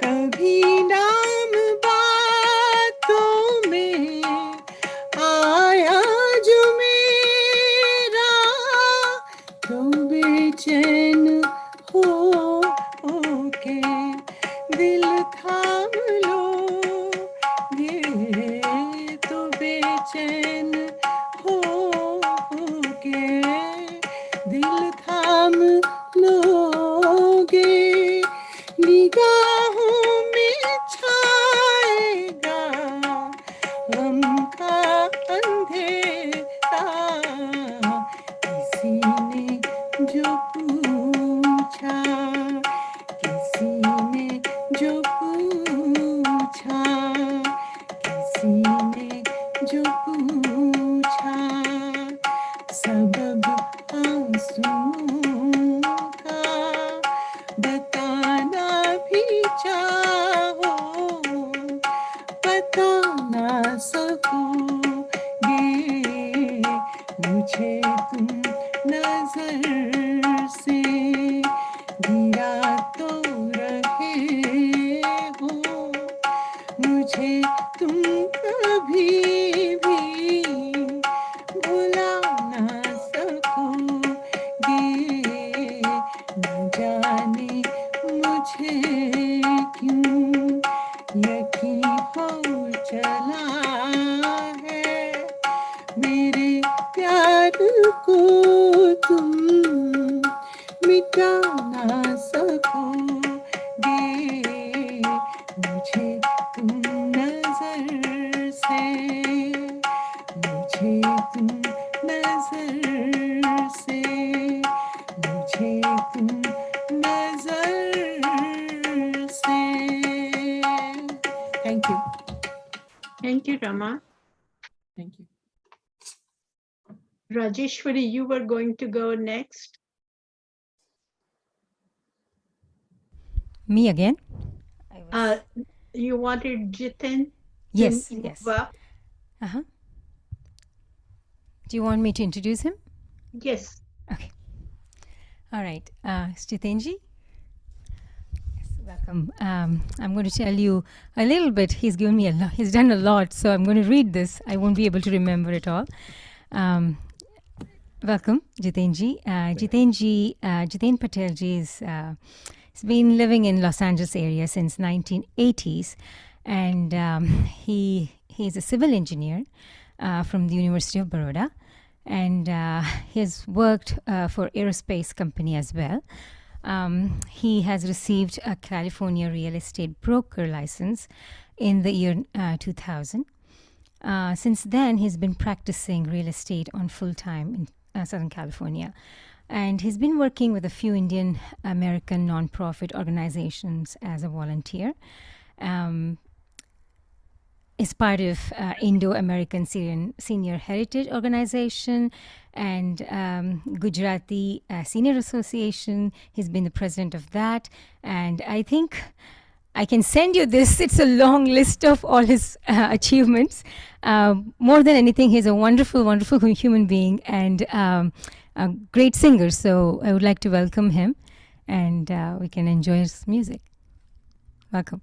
M: कभी नाम बातों में आया जो मेरा तो बेचैन हो के दिल थाम लो ये तो बेचैन हो के दिल थाम लोगे निगाहों में छाएगा गम का अंधेरा किसी ने जो पूछा किसी ने जो पूछा किसी ने जो पूछा सबब आंसुओं का बताना भी चाहो बता ना सकोगे मुझे तुम नजर से गिरा तो रहे हो मुझे तुम कभी भी भुला ना सकोगे न जाने मुझे क्यों यकीन हो चला है मेरे प्यार को तुम मिटा ना सकोगे मुझे तुम नजर से मुझे तुम नजर से मुझे तुम नजर से thank you
D: Thank you, Rama.
M: Thank you
D: Rajeshwari, you were going to go next.
C: Me again?
D: You wanted Jitin
C: Yes,
D: to
C: yes.
D: move up?
C: Uh-huh. Do you want me to introduce him?
D: Yes.
C: Okay. All right. Jitenji? Yes, welcome. I'm going to tell you a little bit. He's given me a lot. He's done a lot, so I'm going to read this. I won't be able to remember it all. Welcome, Jitenji. Jiten Patelji is he's been living in Los Angeles area since 1980s, and he's a civil engineer from the University of Baroda, and he has worked for aerospace company as well. He has received a California real estate broker license in the year 2000. Since then, he's been practicing real estate on full time in Southern California. And he's been working with a few Indian American nonprofit organizations as a volunteer. is part of Indo-American Syrian Senior Heritage Organization and Gujarati Senior Association. He's been the president of that. And I think I can send you this. It's a long list of all his achievements. More than anything, he's a wonderful, wonderful human being and a great singer. So I would like to welcome him and we can enjoy his music. Welcome.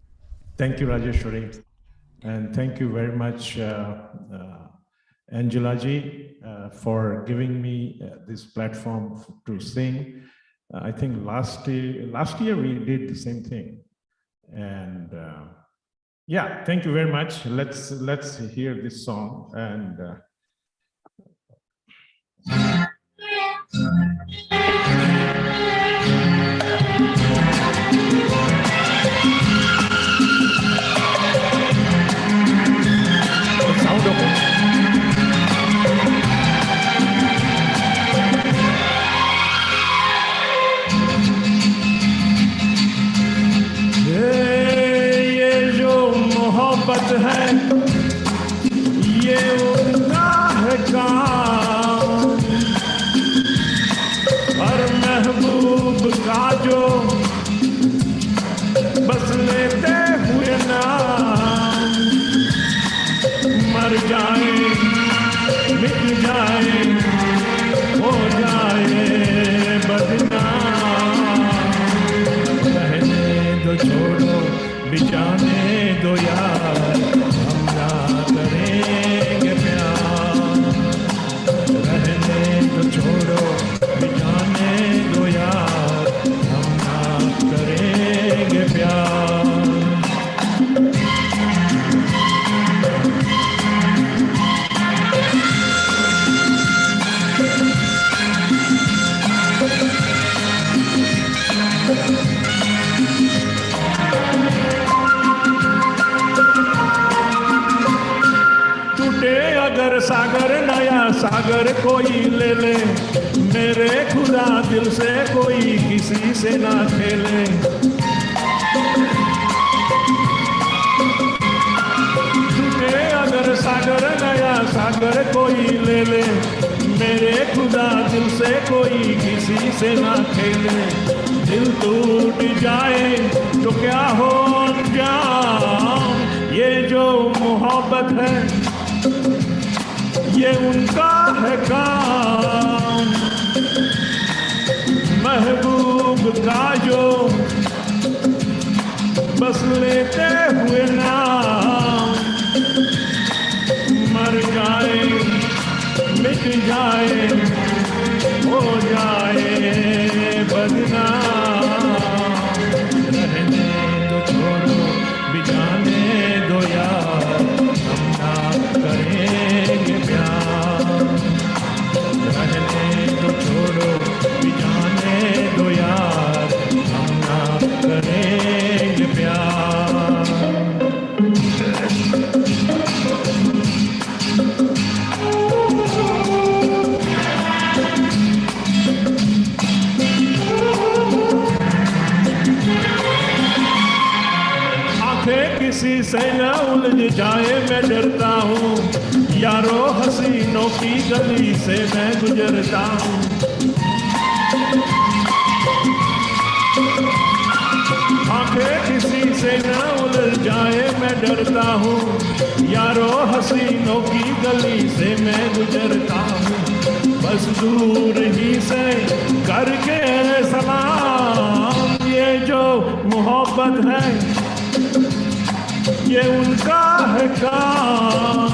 P: Thank you, Rajeshwari. And thank you very much, Angela ji, for giving me this platform to sing. I think last year we did the same thing. And yeah, thank you very much. Let's hear this song. And sound okay? ये जो मोहब्बत है ये उनका है काम और महबूब का जो बस लेते हुए नाम मर जाए मिट जाए हो जाए बदनाम रहने दो छोड़ो बिजाने दो यार हम ना करेंगे प्यार रहने दो छोड़ो बिजाने दो यार हम ना करेंगे प्यार टूटे अगर सागर नया सागर कोई ले ले मेरे खुदा दिल से कोई किसी से ना खेले टूटे अगर सागर नया सागर कोई ले ले मेरे खुदा दिल से कोई किसी से ना खेले दिल टूट जाए तो क्या हो अंजाम ये जो मोहब्बत है ये उनका है काम महबूब का जो बस लेते हुए नाम मर जाए मिट जाए हो जाए बदनाम रहने दो छोड़ो बिजाने दो यार हम ना करेंगे प्यार रहने दो छोड़ो बिजाने दो यार हम ना करेंगे प्यार किसी से न उलझ जाए मैं डरता हूँ यारो हसीनों की गली से मैं गुजरता हूँ आंखें किसी से न उलझ जाए मैं डरता हूँ यारो हसीनों की गली से मैं गुजरता हूँ बस दूर ही से करके सलाम ये जो मोहब्बत है ये उनका है काम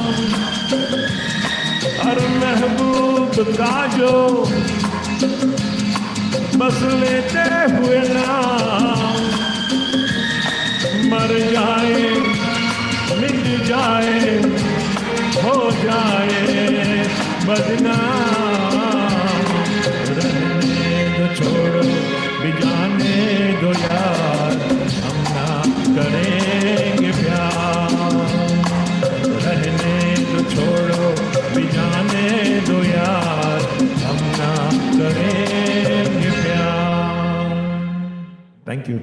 P: हर महबूब का जो बस लेते हुए नाम मर जाए मिट जाए हो जाए बदनाम रहने दो छोड़ो बिजाने दो यार हम ना करेंगे प्यार रहने दो छोड़ो बिजाने दो यार हम ना करेंगे प्यार thank you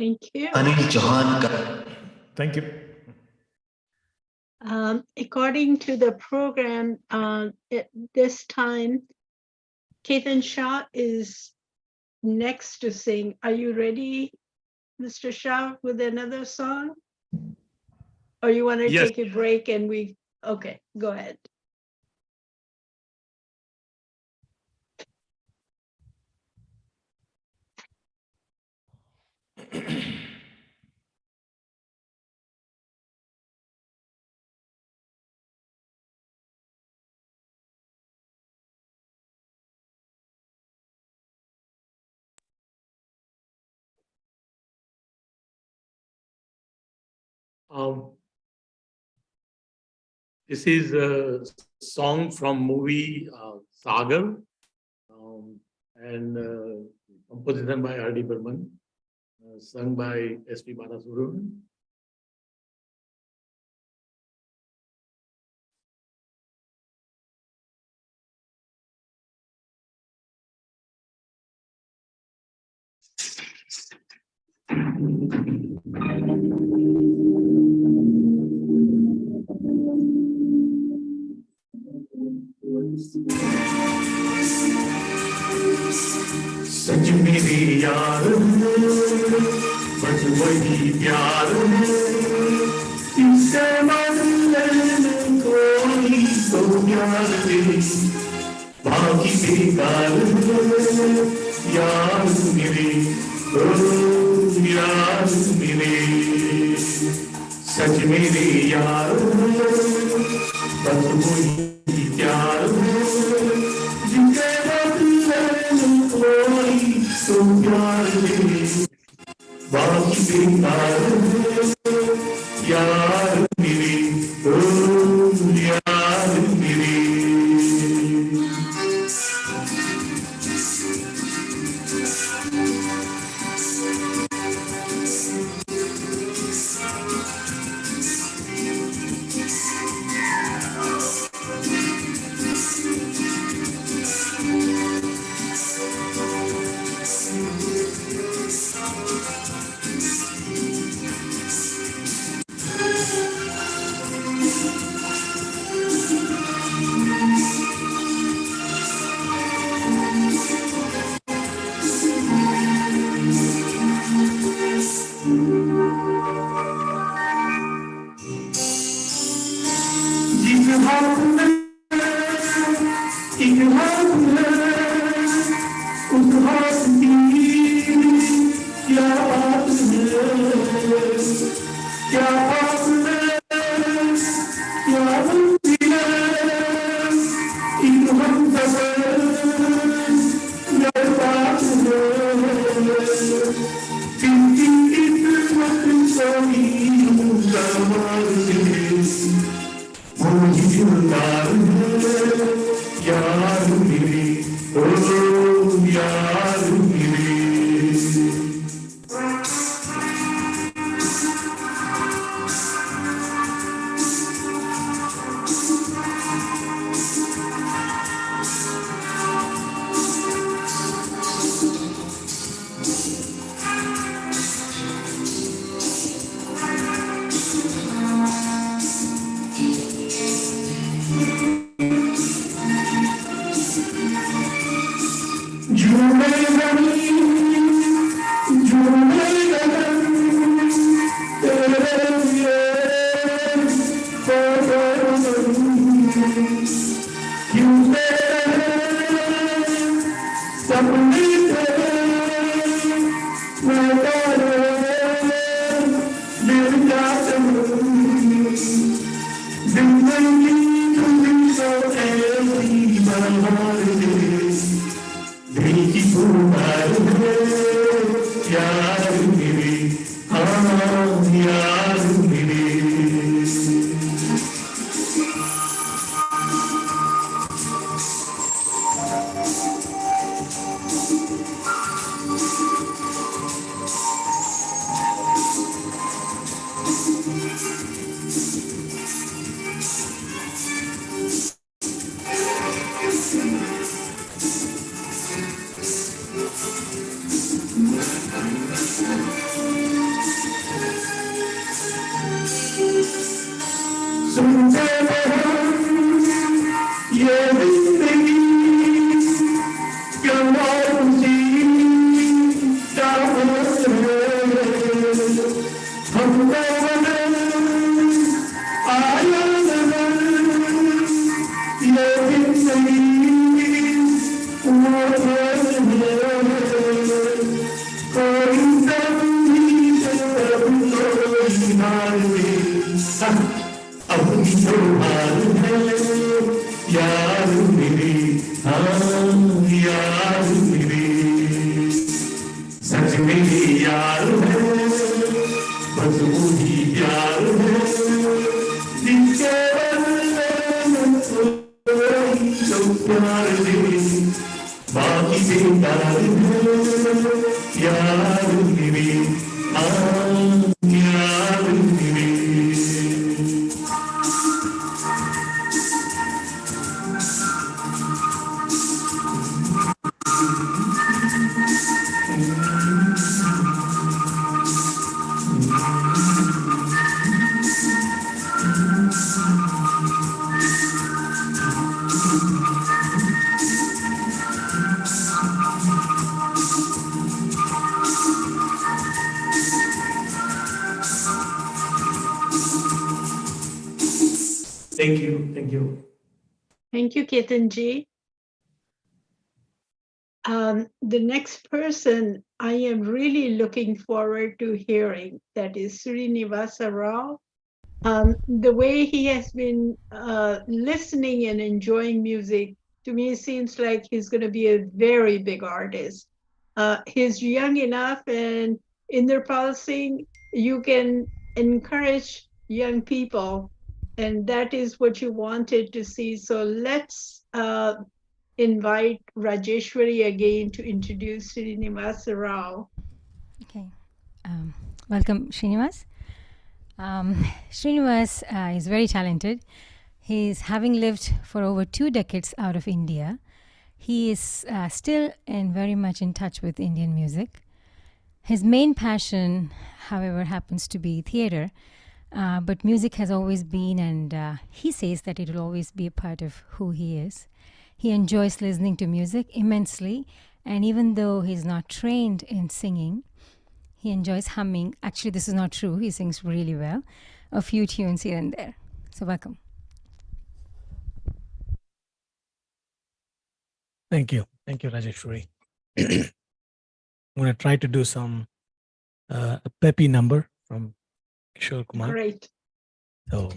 D: Thank you.
S: Anil Chauhan का
P: thank you
D: According to the program, at this time, Ketan Shah is next to sing. Are you ready, Mr. Shah, with another song? Or you want to
E: Yes.
D: take a break and okay, go ahead.
L: This is a song from movie Sagar, and composition by R.D. Burman, sung by S.P. Balasubramanian.
Q: सच मेरे यार बस वही प्यार इससे मतलब कोई तो प्यार दे बाकी बेकार यार मेरे ओ यार मेरे सच मेरे यार बस वही प्यार जिससे मतलब कोई तो प्यार दे बाकी बेकार यार मेरे ओ यार मेरे अपनी तो हार है यार मेरी, हाँ यार मेरी, सच मेरी यार है, बस वही प्यार है, जिनके बदले कोई तो प्यार दे, बाकी बेकार है यार मेरी, हाँ यार मेरी। Thank you. Thank you.
D: Thank you, Ketanji. The next person I am really looking forward to hearing, that is Srinivasa Rao. The way he has been listening and enjoying music, to me seems like he's going to be a very big artist. He's young enough, and in their pulsing, you can encourage young people, and that is what you wanted to see. So let's invite Rajeshwari again to introduce Srinivasa Rao.
C: Okay. Welcome, Srinivas. Srinivas is very talented. He's having lived for over 2 decades out of India. He is still and very much in touch with Indian music. His main passion, however, happens to be theater, but music has always been, and he says that it will always be a part of who he is. He enjoys listening to music immensely, and even though he's not trained in singing, he enjoys humming. Actually, this is not true. He sings really well. A few tunes here and there. So welcome.
S: Thank you. Thank you, Rajeshwari. I'm going to try to do some a peppy number from Kishore Kumar.
D: Great.
S: So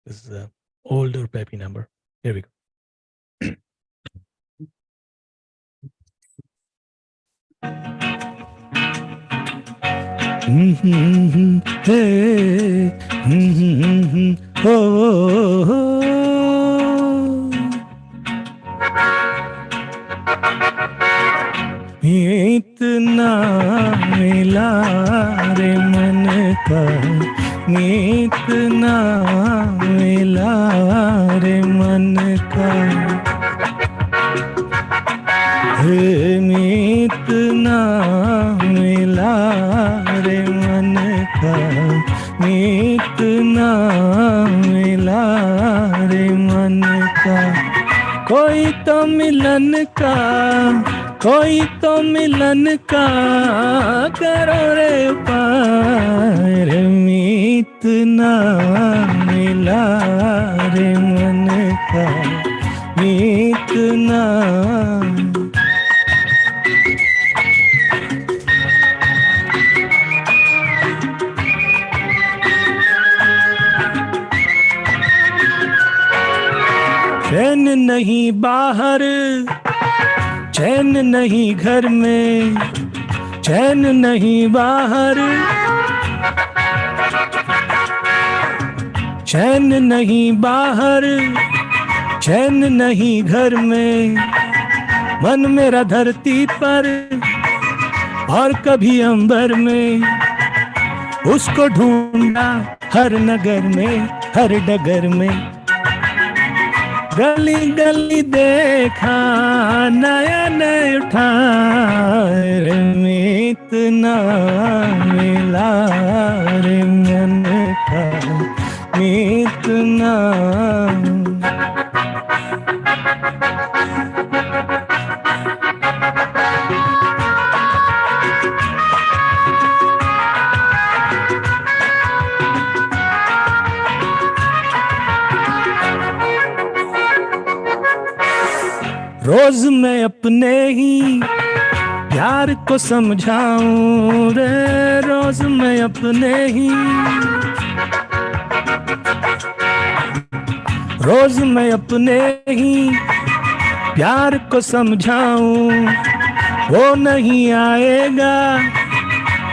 S: this is an older peppy number. Here we go. Hey, oh. इतना मिला रे मन का, इतना मिला रे मन का, इतना मिला रे मन का, इतना मिला रे मन का, कोई तो मिलन का, कोई तो मिलन का करो रे उपाय रे, इतना मिला रे मन का, इतना। चैन नहीं बाहर, चैन नहीं घर में, चैन नहीं बाहर, चैन नहीं बाहर, चैन नहीं घर में, मन मेरा धरती पर और कभी अंबर में, उसको ढूंढा हर नगर में, हर डगर में, गली गली देखा नयन उठा रे, इतना मिला रे मन का, इतना। रोज मैं अपने ही प्यार को समझाऊं रे, रोज मैं अपने ही
P: रोज मैं अपने ही प्यार को समझाऊं, वो नहीं आएगा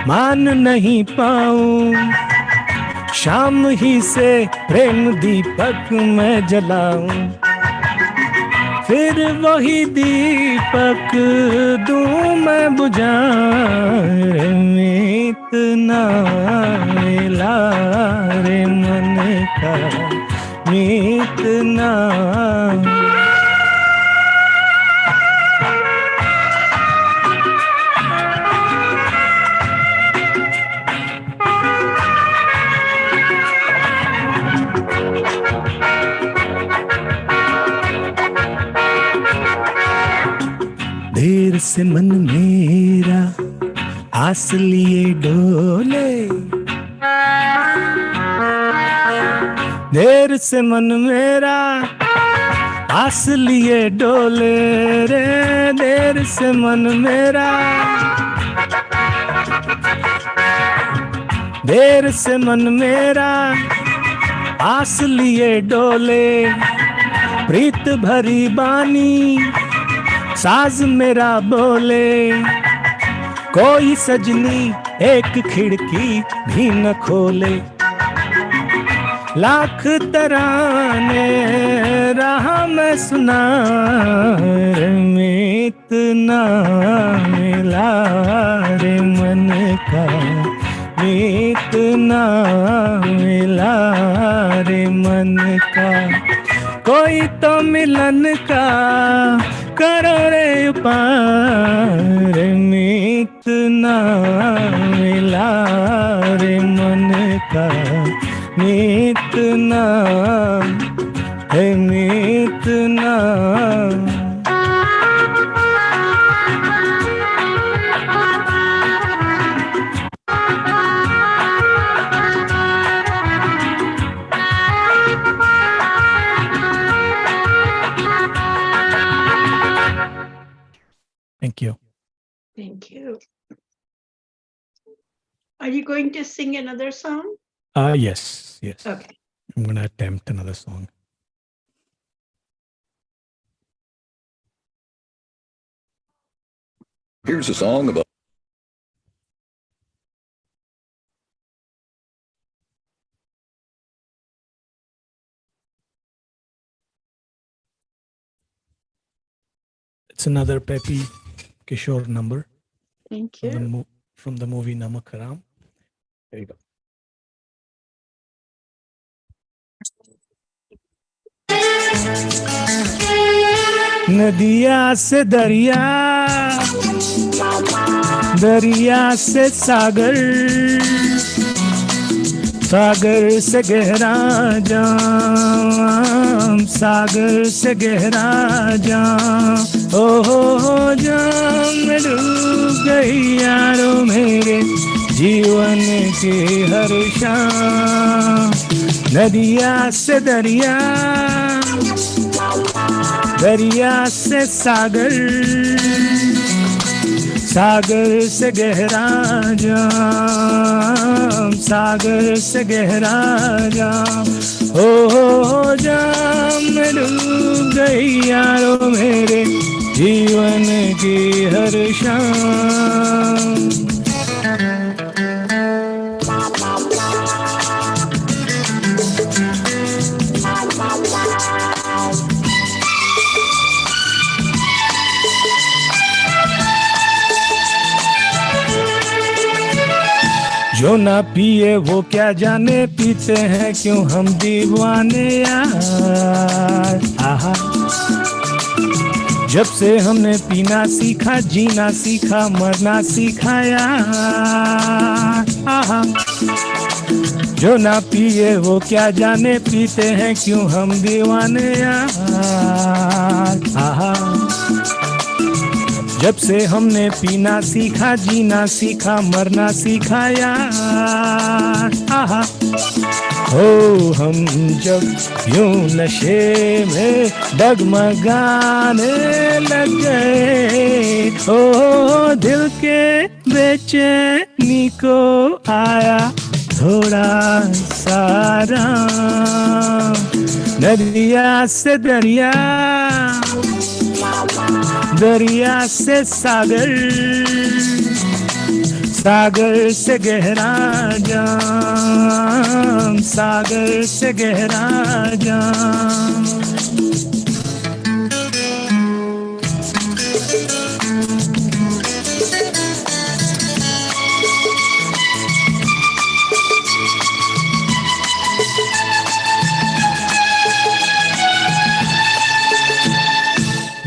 P: मान नहीं पाऊं। शाम ही से प्रेम दीपक मैं जलाऊं, फिर वही दीपक दूं मैं बुझा। मीत ना मिला रे मन का, मीत ना। देर से मन मेरा आस लिए डोले, देर से मन मेरा आस लिए डोले रे, देर से मन मेरा, देर से मन मेरा आस लिए डोले। प्रीत भरी बानी साज मेरा बोले, कोई सजनी एक खिड़की भी न खोले। लाख तराने रहा मैं सुना, मीत ना मिला रे मन का, मीत ना मिला रे मन का। कोई तो मिलन का करो रे उपाय, मीत ना मिला रे मन का, मीत ना है, मीत ना। Thank you.
D: Thank you. Are you going to sing another song?
P: Yes.
D: Okay.
P: I'm going to attempt another song.
U: Here's a song about
P: It's another Pepi Kishore number.
D: Thank you.
P: From the movie Namak Haram. There you go. नदिया से दरिया, दरिया से सागर, सागर से गहरा जाम, सागर से गहरा जाम। ओ हो जाम में डूब गई यारो मेरे जीवन की हर शाम। नदिया से दरिया, दरिया से सागर, सागर से गहरा जाम, सागर से गहरा जाम। हो जाम में डूब गई यारो मेरे जीवन की हर शाम। जो ना पिए वो क्या जाने, पीते हैं क्यों हम दीवाने यार। आहा, जब से हमने पीना सीखा, जीना सीखा, मरना सीखा यार। आहा, जो ना पिए वो क्या जाने, पीते हैं क्यों हम दीवाने यार। आहा, जब से हमने पीना सीखा, जीना सीखा, मरना सीखा यार। आहा, हो हम जब यूं नशे में डगमगाने लग गए, ओ दिल के बेचैनी को आया
N: थोड़ा सारा दरिया से दरिया दरिया से सागर सागर से गहरा जाम सागर से गहरा जाम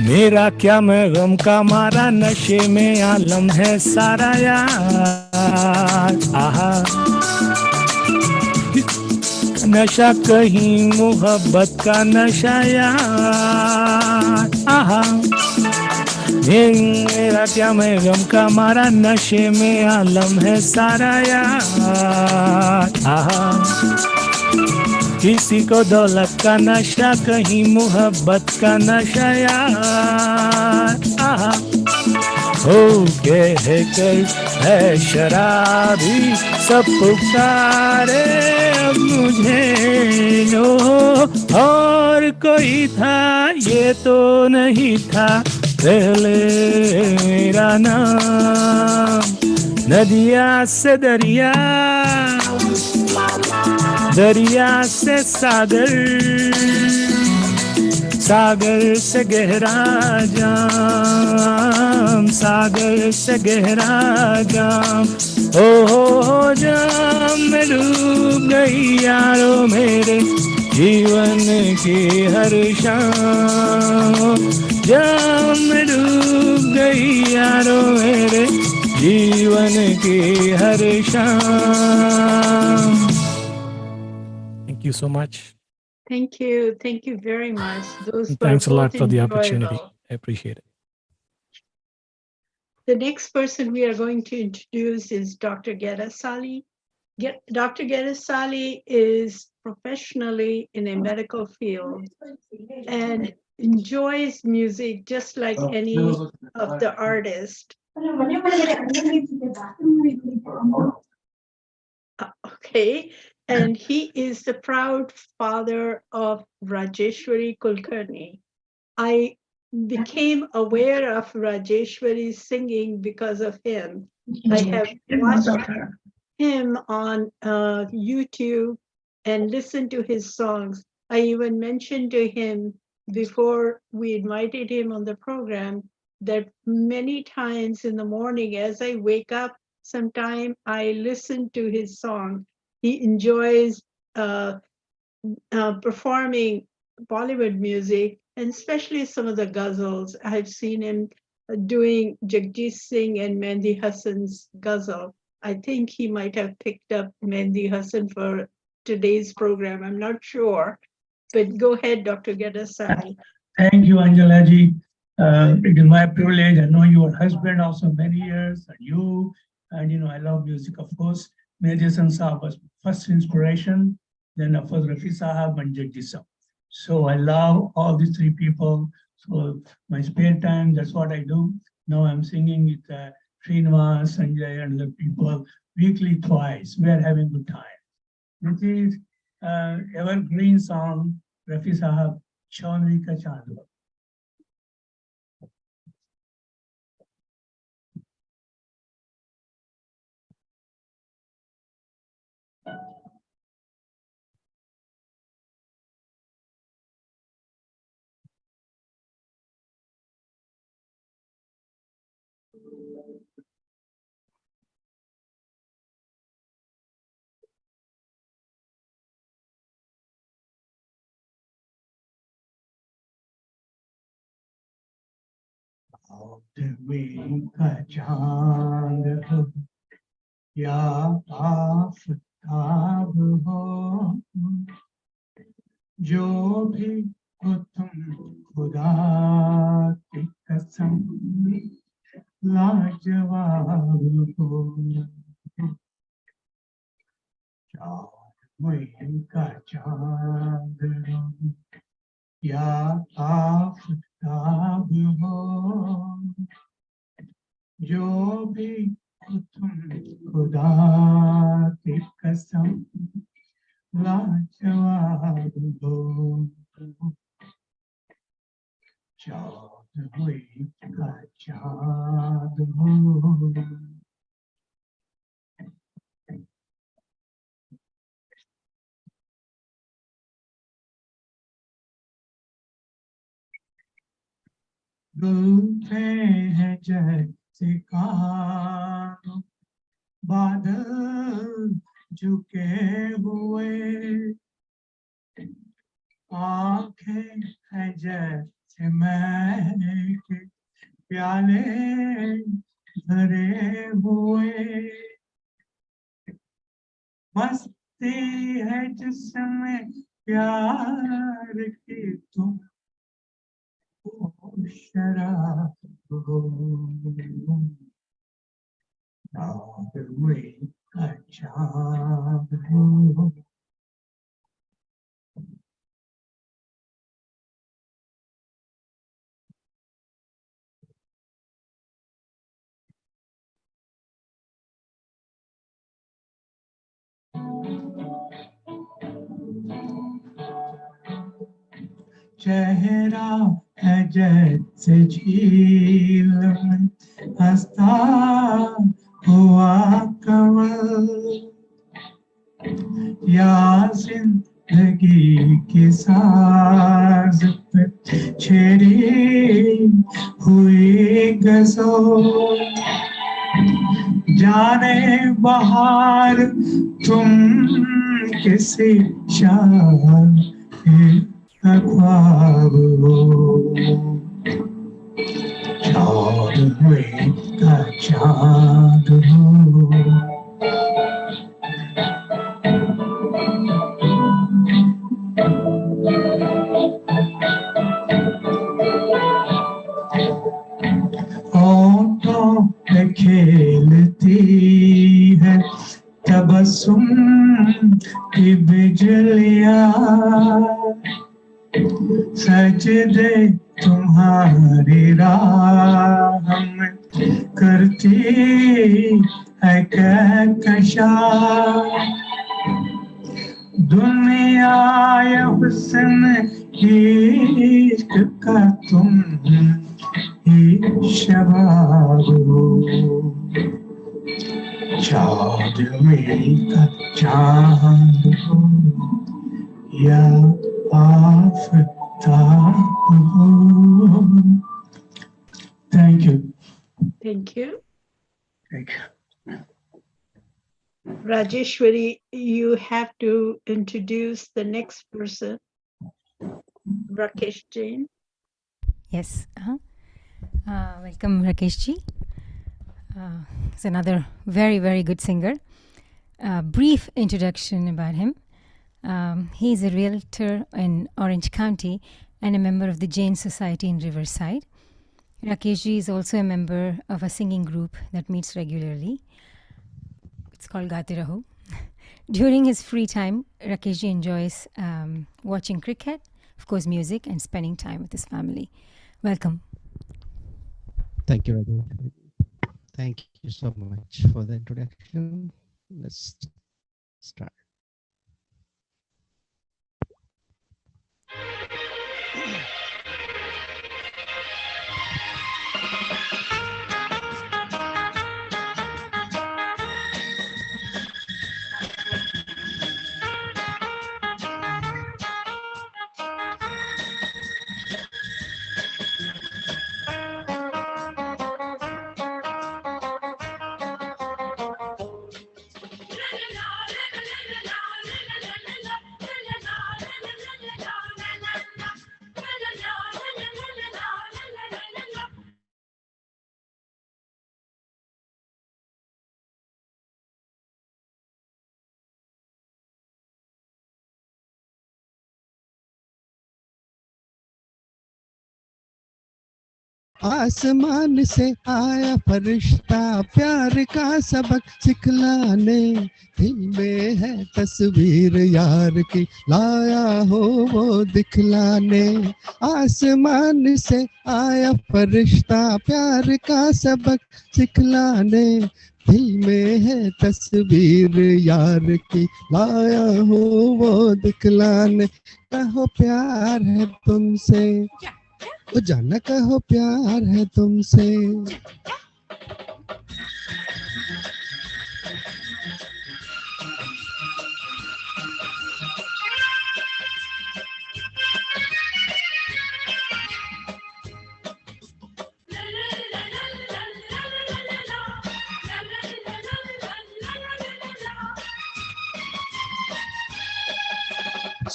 N: मेरा क्या मैं गम का मारा नशे में आलम है सारा यार आहा नशा कहीं मोहब्बत का नशा यार आहा मेरा क्या मैं गम का मारा नशे में आलम है सारा यार आहा किसी को दौलत का नशा कहीं मोहब्बत का नशा यार आहा हो कह कर है शराबी सब पुकारे अब मुझे ओ और कोई था ये तो नहीं था पहले मेरा नाम नदिया से दरिया दरिया से सागर सागर से गहरा जाम सागर से गहरा जाम ओ जाम में डूब गई यारो मेरे जीवन की हर शाम जाम में डूब गई यारो मेरे जीवन की हर शाम Thank you so much.
D: Thank you. Thank you very much. Those
N: And
D: were
N: thanks a lot
D: both
N: for the opportunity.
D: enjoyable.
N: I appreciate it.
D: The next person we are going to introduce is Dr. Gera Sali. Dr. Gera Sali is professionally in a medical field and enjoys music just like any of the artists. Okay, and he is the proud father of Rajeshwari Kulkarni. I became aware of Rajeshwari's singing because of him. I have watched him on YouTube and listened to his songs. I even mentioned to him before we invited him on the program that many times in the morning as I wake up, sometime I listen to his song. He enjoys performing Bollywood music, and especially some of the ghazals. I've seen him doing Jagdish Singh and Mehndi Hassan's ghazal. I think he might have picked up Mehndi Hassan for today's program. I'm not sure, but go ahead, Dr. Gedasani.
U: Thank you, Angela ji. It is my privilege. I know your husband also many years, and you, and I love music, of course. Mehndi Hassan Sahab was first inspiration, then of course Rafi Sahab and Jagdish Sahab. So I love all these three people. So my spare time, that's what I do. Now I'm singing with Srinivas, Sanjay, and other people weekly twice. We are having good time. This is evergreen song, Rafi Sahab, Chaudhary Ka Chandwa. में का चांद हो या आफताब हो, जो भी हो तुम खुदा की कसम लाजवाब हो। चांद का चांद हो या आफताब हो, जो भी तुम खुदा की कसम लाजवाब हो चाँद हुई का चाँद हो डूबते हैं जैसे कारों बादल झुके हुए आंखें हैं जैसे मैं के प्याले भरे हुए मस्ती है जिसमें प्यार की तुम शराब हो चाँद हुई का चाँद हो चेहरा है जैसे झील में हंसता हुआ कमल या जिंदगी की साज पे छेड़ी हुई गजल जाने बहार तुम किसी शान का ख्वाब हो चाँद हुई का चाँद हो होठों पे खेलती है तबस्सुम की बिजलियाँ सजदे तुम्हारी राह में करती है कहकशा दुनिया ये हुस्न इश्क का तुम ही शबाब हो चाँद में का चाँद हो या आफताब हो Thank you.
D: Thank you.
U: Thank you.
D: Rajeshwari, you have to introduce the next person, Rakesh Jain.
C: Yes. Welcome, Rakesh ji. He's another very, very good singer. Brief introduction about him. He's a realtor in Orange County and a member of the Jain Society in Riverside. Rakesh ji is also a member of a singing group that meets regularly. It's called Gaate Raho. During his free time, Rakesh ji enjoys watching cricket, of course music, and spending time with his family. Welcome.
N: Thank you, Raghu. Thank you so much for the introduction. Let's start. आसमान से आया फरिश्ता प्यार का सबक सिखलाने दिल में है तस्वीर यार की लाया हो वो दिखलाने आसमान से आया फरिश्ता प्यार का सबक सिखलाने दिल में है तस्वीर यार की, लाया हूँ वो दिखलाने, कहो प्यार है तुमसे, ओ जाना कहो प्यार है तुमसे।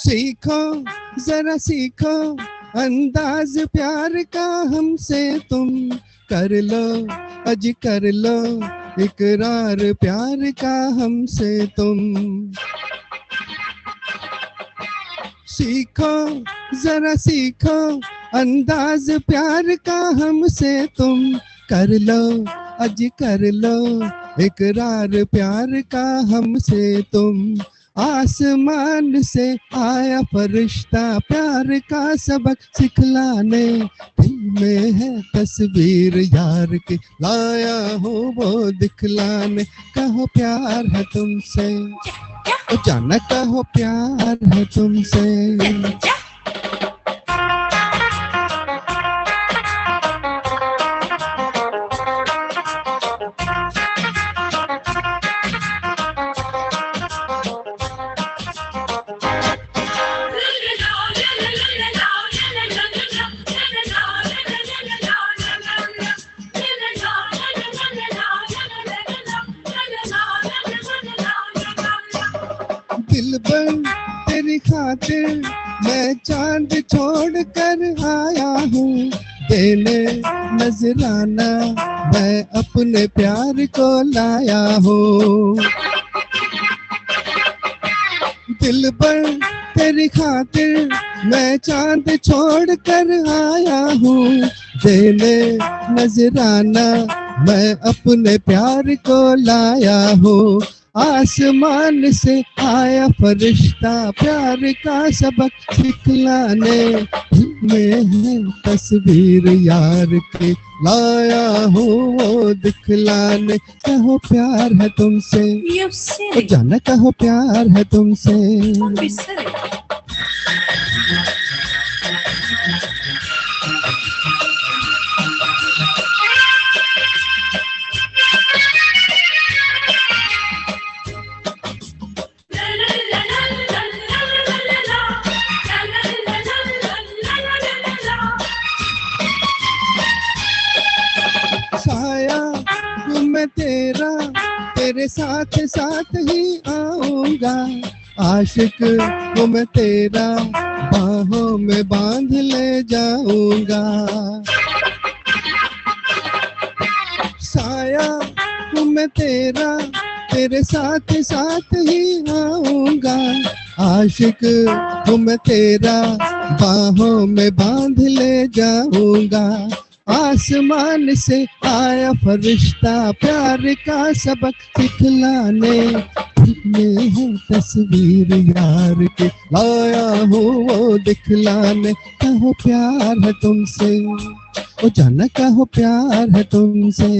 N: सीखो जरा सीखो अंदाज प्यार का हमसे तुम, कर लो अज कर लो इकरार प्यार का हमसे तुम। सीखो जरा सीखो अंदाज प्यार का हमसे तुम, कर लो अज कर लो इकरार प्यार का हमसे तुम। आसमान से आया फरिश्ता प्यार का सबक सिखलाने, दिल में है तस्वीर यार की, लाया हूँ वो दिखलाने, कहो प्यार है तुमसे, ओ जाना कहो प्यार है तुमसे। दिल बन तेरी खातिर मैं चांद छोड़ कर आया हूँ, देने नजराना मैं अपने प्यार को लाया हूँ। दिल पर तेरी खातिर मैं चांद छोड़ कर आया हूँ, देने नजराना मैं अपने प्यार को लाया हूँ। आसमान से आया फरिश्ता प्यार का सबक सिखलाने, में है तस्वीर यार की, लाया हूँ वो दिखलाने, कहो प्यार है तुमसे, ओ जाना कहो प्यार है तुमसे। साया हूँ मैं तेरा, तेरे साथ साथ ही आऊंगा, आशिक हूँ मैं तेरा, बाहों में बांध ले जाऊंगा। साया हूँ मैं तेरा, तेरे साथ साथ ही आऊंगा, आशिक हूँ मैं तेरा, बाहों में बांध ले जाऊंगा। आसमान से आया फरिश्ता प्यार का सबक सिखलाने, में है तस्वीर यार की, लाया हूँ वो दिखलाने, कहो प्यार है तुमसे, ओ जाना कहो प्यार है तुमसे,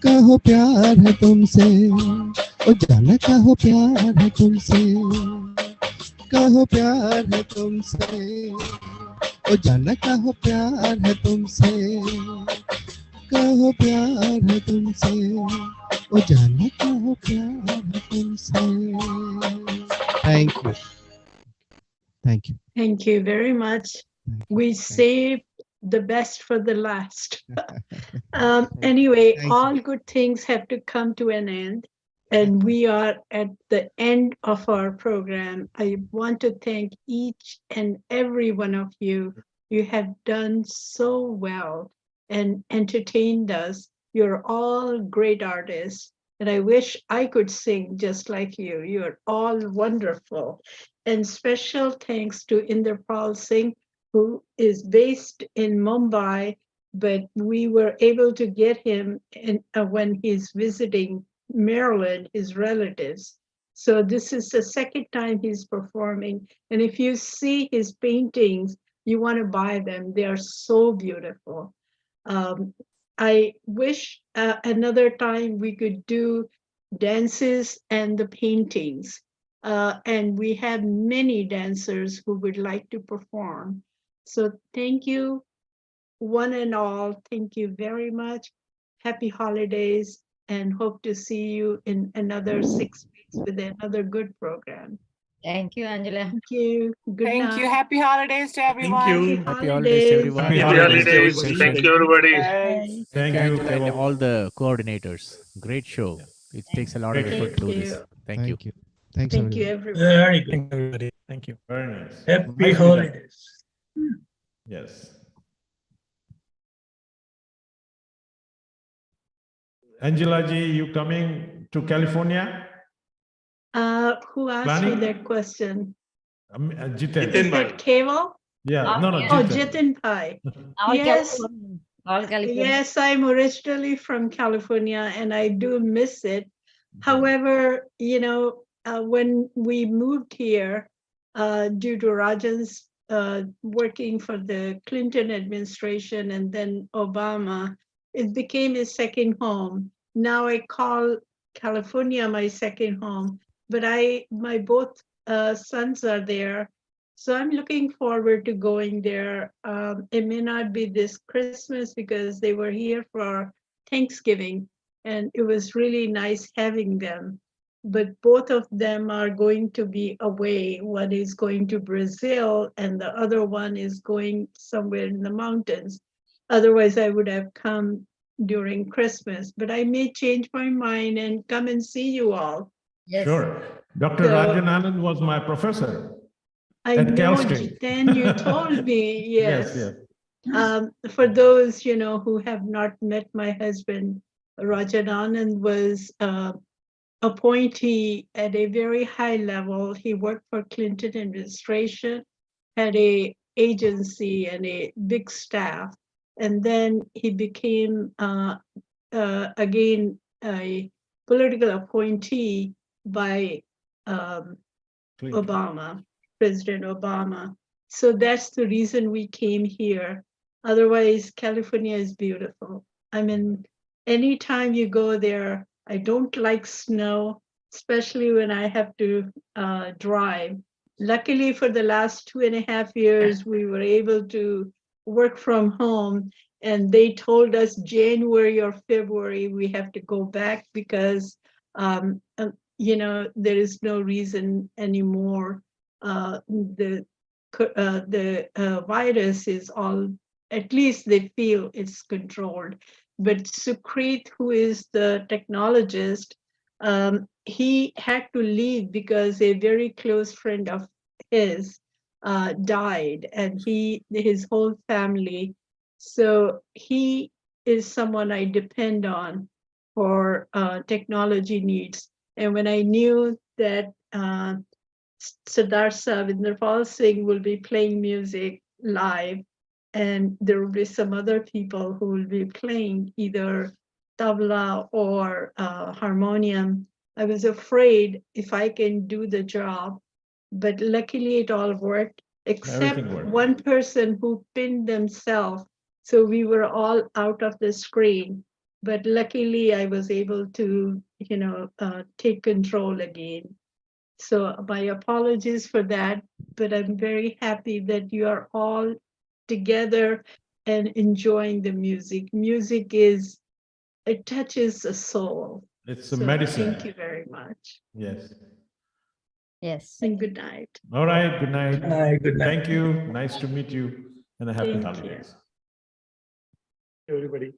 N: कहो प्यार है तुमसे, ओ जाना कहो प्यार है तुमसे, कहो प्यार है तुमसे, ओ जाना कहो प्यार है तुमसे, कहो प्यार है तुमसे, ओ जाना कहो प्यार है तुमसे। Thank you, thank you.
D: Thank you very much. We saved the best for the last. Anyway, all good things have to come to an end. And we are at the end of our program. I want to thank each and every one of you. You have done so well and entertained us. You're all great artists. And I wish I could sing just like you. You're all wonderful. And special thanks to Inderpal Singh, who is based in Mumbai, but we were able to get him when he's visiting Maryland, his relatives. So this is the second time he's performing. And if you see his paintings, you want to buy them. They are so beautiful. I wish another time we could do dances and the paintings. And we have many dancers who would like to perform. So thank you, one and all. Thank you very much. Happy holidays, and hope to see you in another 6 weeks with another good program.
H: Thank you, Angela.
D: Thank you. Good
O: Thank
D: night.
O: you. Happy holidays to everyone.
E: you.
C: Happy
N: holidays to everyone.
E: Happy
N: Happy holidays to
E: holidays.
N: everybody.
E: Thank you, everybody.
O: Bye.
N: Thank you,
P: Thank you,
N: Angela, and
P: Kevo.
N: all the coordinators. Great show. It takes a lot of
E: Thank
N: effort
D: you.
N: to do this. Thank you.
G: Thanks,
D: Thank you,
G: everyone.
D: everyone.
U: Very good.
L: Thank you, everybody. Thank you.
P: Very nice.
U: Happy
P: Nicely done.
U: holidays.
P: Yes. Angela ji, you coming to California?
D: Who asked you
P: Planning?
D: that question?
P: Jiten.
D: Is that Keval?
P: Yeah, no,
D: Oh,
P: Jiten.
D: Jitin Pai.
H: All
D: Yes.
H: California. All California.
D: Yes, I'm originally from California and I do miss it. However, when we moved here, due to Rajan's working for the Clinton administration and then Obama, it became his second home. Now I call California my second home, but my both sons are there. So I'm looking forward to going there. It may not be this Christmas because they were here for Thanksgiving, and it was really nice having them. But both of them are going to be away. One is going to Brazil, and the other one is going somewhere in the mountains. Otherwise, I would have come during Christmas, but I may change my mind and come and see you all.
H: Yes.
P: Sure. Dr.
D: So-
P: Rajan Anand was my professor.
D: I
P: At Cal
D: know,
P: State.
D: Jitan, you told me, yes.
P: Yes.
D: For those, who have not met my husband, Rajan Anand was appointee at a very high level. He worked for Clinton administration, had a agency and a big staff. And then he became, again, a political appointee by Obama, President Obama. So that's the reason we came here. Otherwise, California is beautiful. I mean, anytime you go there, I don't like snow, especially when I have to drive. Luckily, for the last 2.5 years, we were able to work from home, and they told us January or February we have to go back because there is no reason anymore. The virus is all, at least they feel it's controlled. But Sukrit, who is the technologist, he had to leave because a very close friend of his died, and his whole family. So he is someone I depend on for technology needs. And when I knew that Sardar Savinder Singh will be playing music live, and there will be some other people who will be playing either tabla or harmonium, I was afraid if I can do the job. But luckily it all worked, except
P: Everything worked.
D: one person who pinned themselves. So we were all out of the screen. But luckily I was able to, take control again. So my apologies for that, but I'm very happy that you are all together and enjoying the music. Music it touches the soul.
P: It's a
D: So
P: medicine.
D: thank you very much.
P: Yes.
H: Yes.
D: And good night.
P: All right. Good night.
U: Good night. Good night.
P: Thank you. Nice to meet you, and a happy
D: Thank you.
P: holidays.
L: Everybody.